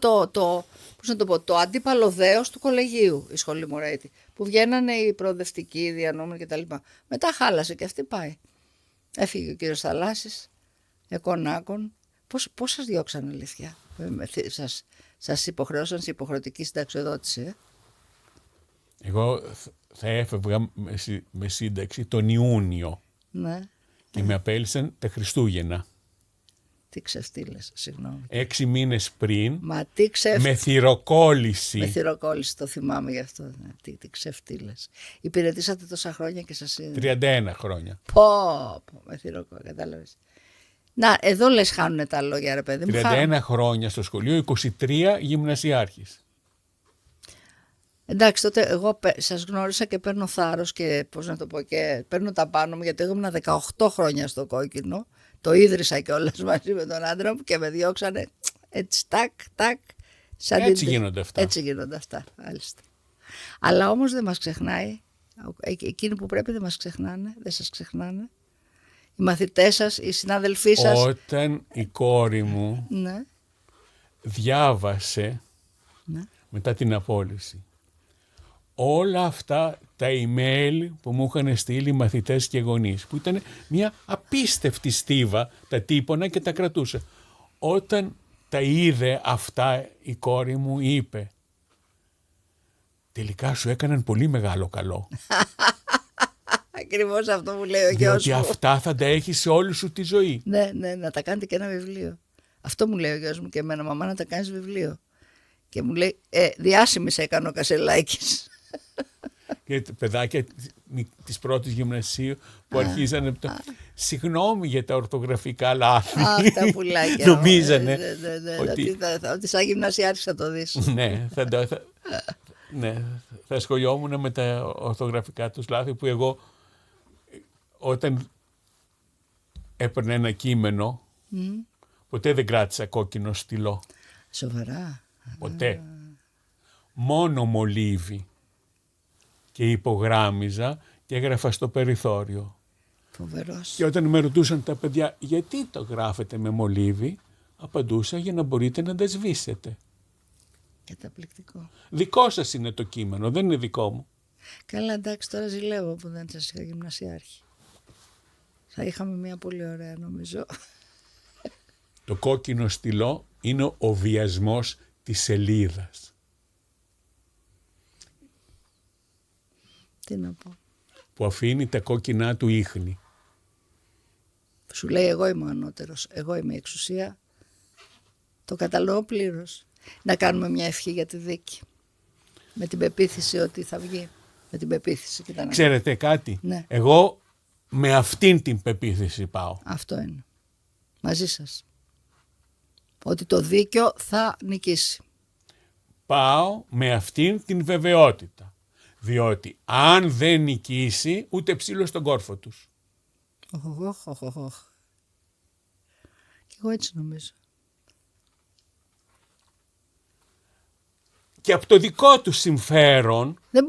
το αντίπαλο δέος του κολεγίου η σχολή Μωραήτη. Που βγαίνανε οι προοδευτικοί, οι διανόμενοι κτλ. Μετά χάλασε και αυτή πάει. Έφυγε ο κύριος Θαλάσσης, εκονάκων. Πώς σας διώξανε, αλήθεια? Σας υποχρεώσαν σε υποχρεωτική συνταξιοδότηση? Εγώ θα έφευγα με σύνταξη τον Ιούνιο. Ναι. Και με απέλυσαν τα Χριστούγεννα. Τι ξεφτύλες, συγγνώμη. 6 μήνες πριν. Μα τι με θυροκόλληση. Με θυροκόλληση, το θυμάμαι γι' αυτό. Ναι. Τι ξεφτύλες. Υπηρετήσατε τόσα χρόνια και σας είδε. 31 χρόνια. Με θυροκόλληση, κατάλαβες. Να, εδώ λες χάνουνε τα λόγια, ρε παιδί μου. 31 χρόνια στο σχολείο, 23 γυμνασιάρχης. Εντάξει, τότε εγώ σας γνώρισα και παίρνω θάρρος και πώς να το πω, και παίρνω τα πάνω μου, γιατί εγώ ήμουν 18 χρόνια στο Κόκκινο. Το ίδρυσα κιόλας μαζί με τον άντρα μου και με διώξανε έτσι τάκ. Έτσι γίνονται αυτά. Έτσι γίνονται αυτά, μάλιστα. Αλλά όμως δεν μας ξεχνάει. Εκείνοι που πρέπει δεν μας ξεχνάνε, δεν σας ξεχνάνε. οι μαθητές σας, οι συνάδελφοί σας? Όταν η κόρη μου Ναι. διάβασε Ναι. μετά την απόλυση όλα αυτά τα email που μου είχαν στείλει οι μαθητές και γονείς, που ήταν μια απίστευτη στίβα, τα τύπωνα και τα κρατούσε. Όταν τα είδε αυτά η κόρη μου είπε, τελικά σου έκαναν πολύ μεγάλο καλό. Ακριβώς αυτό μου λέει ο γιος Διότι μου. αυτά θα τα έχεις σε όλη σου τη ζωή. Ναι, ναι, να τα κάνετε και ένα βιβλίο. Αυτό μου λέει ο γιος μου και εμένα, μαμά, να τα κάνεις βιβλίο. Και μου λέει, διάσημη σε έκανε ο Κασελάκης. Και παιδάκια της πρώτης γυμνασίου που αρχίζανε συγγνώμη για τα ορθογραφικά λάθη. Αχ, τα πουλάκια. Νομίζανε ότι σαν γυμνασιάρχης θα το δεις. Ναι, θα ασχολιόμουν με τα ορθογραφικά τους λάθη, που εγώ όταν έπαιρνα ένα κείμενο ποτέ δεν κράτησα κόκκινο στυλό. Σοβαρά? Ποτέ. Μόνο μολύβι και υπογράμμιζα και έγραφα στο περιθώριο. Φοβερός. Και όταν με ρωτούσαν τα παιδιά γιατί το γράφετε με μολύβι, απαντούσα για να μπορείτε να τα σβήσετε. Καταπληκτικό. Δικό σας είναι το κείμενο, δεν είναι δικό μου. Καλά, εντάξει, τώρα ζηλεύω που δεν σας είχα γυμνασιάρχη. Θα είχαμε μια πολύ ωραία, νομίζω. Το κόκκινο στυλό είναι ο βιασμός της σελίδας. Τι να πω. Που αφήνει τα κόκκινά του ίχνη. Σου λέει, εγώ είμαι ο ανώτερος, εγώ είμαι η εξουσία. Το κατανοώ πλήρως. Να κάνουμε μια ευχή για τη δίκη. Με την πεποίθηση ότι θα βγει. Με την πεποίθηση. Ξέρετε κάτι? Ναι. Εγώ με αυτήν την πεποίθηση πάω. Αυτό είναι. Μαζί σας. Ότι το δίκαιο θα νικήσει. Πάω με αυτήν την βεβαιότητα. Διότι αν δεν νικήσει, ούτε ψήλο στον κόρφο τους. Και εγώ έτσι νομίζω. Και από το δικό του συμφέρον... Δεν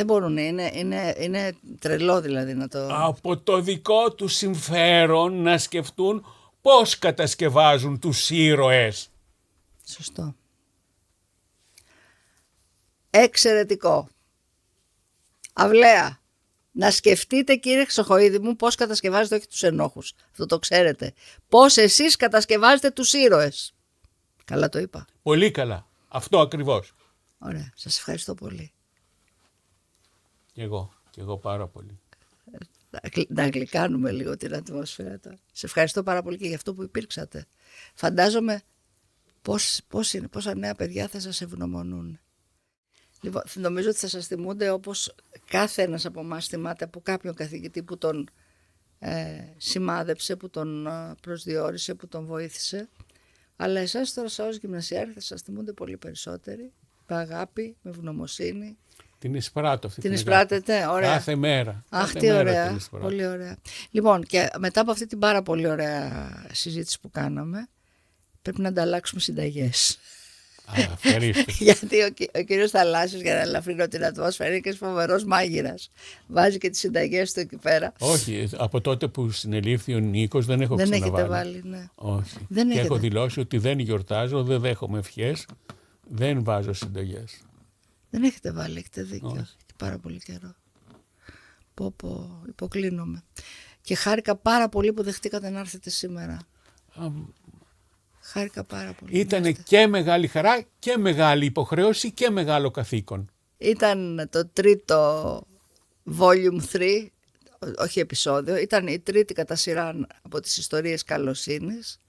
μπορούν. Είναι τρελό δηλαδή να το... Από το δικό του συμφέρον να σκεφτούν πώς κατασκευάζουν τους ήρωες. Σωστό. Εξαιρετικό. Αυλαία. Να σκεφτείτε, κύριε Χρυσοχοΐδη μου, πώς κατασκευάζετε όχι τους ενόχους. Αυτό το ξέρετε. Πώς εσείς κατασκευάζετε τους ήρωες. Καλά το είπα. Πολύ καλά. Αυτό ακριβώς. Ωραία. Σας ευχαριστώ πολύ. Και εγώ πάρα πολύ. Να γλυκάνουμε λίγο την ατμόσφαιρα τώρα. Σε ευχαριστώ πάρα πολύ και για αυτό που υπήρξατε. Φαντάζομαι πόσα νέα παιδιά θα σας ευγνωμονούν. Λοιπόν, νομίζω ότι θα σας θυμούνται όπως κάθε ένας από εμάς θυμάται από κάποιον καθηγητή που τον σημάδεψε, που τον προσδιορίσε, που τον βοήθησε. Αλλά εσάς τώρα ως γυμνασιάρχη θα σας θυμούνται πολύ περισσότεροι. Με αγάπη, με ευγνωμοσύνη. Την εισπράττω αυτή. Την εισπράττετε, ωραία. Κάθε μέρα. Αχ, τι ωραία. Πολύ ωραία. Λοιπόν, και μετά από αυτή την πάρα πολύ ωραία συζήτηση που κάναμε, πρέπει να ανταλλάξουμε συνταγές. Γιατί ο κύριος Θαλάσσιος, για να ελαφρύνω την ατμόσφαιρα, είναι και φοβερός μάγειρας. Βάζει και τις συνταγές του εκεί πέρα. Όχι, από τότε που συνελήφθη ο Νίκος δεν έχω ξαναβάλει. Δεν έχετε βάλει, ναι. Όχι. Δεν και έχετε. έχω δηλώσει ότι δεν γιορτάζω, δεν δέχομαι ευχές, δεν βάζω συνταγές. Δεν έχετε βάλει, έχετε δίκιο. Έχει πάρα πολύ καιρό. Υποκλίνομαι. Και χάρηκα πάρα πολύ που δεχτήκατε να έρθετε σήμερα. Χάρηκα πάρα πολύ. Ήτανε και μεγάλη χαρά και μεγάλη υποχρέωση και μεγάλο καθήκον. Ήταν το τρίτο volume 3, όχι επεισόδιο, ήταν η τρίτη κατά σειρά από τις ιστορίες καλοσύνης,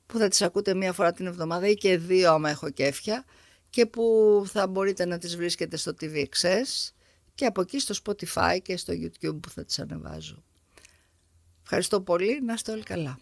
που θα τις ακούτε μία φορά την εβδομάδα ή και δύο άμα έχω κέφια, και που θα μπορείτε να τις βρίσκετε στο TV Access και από εκεί στο Spotify και στο YouTube που θα τις ανεβάζω. Ευχαριστώ πολύ, να είστε όλοι καλά.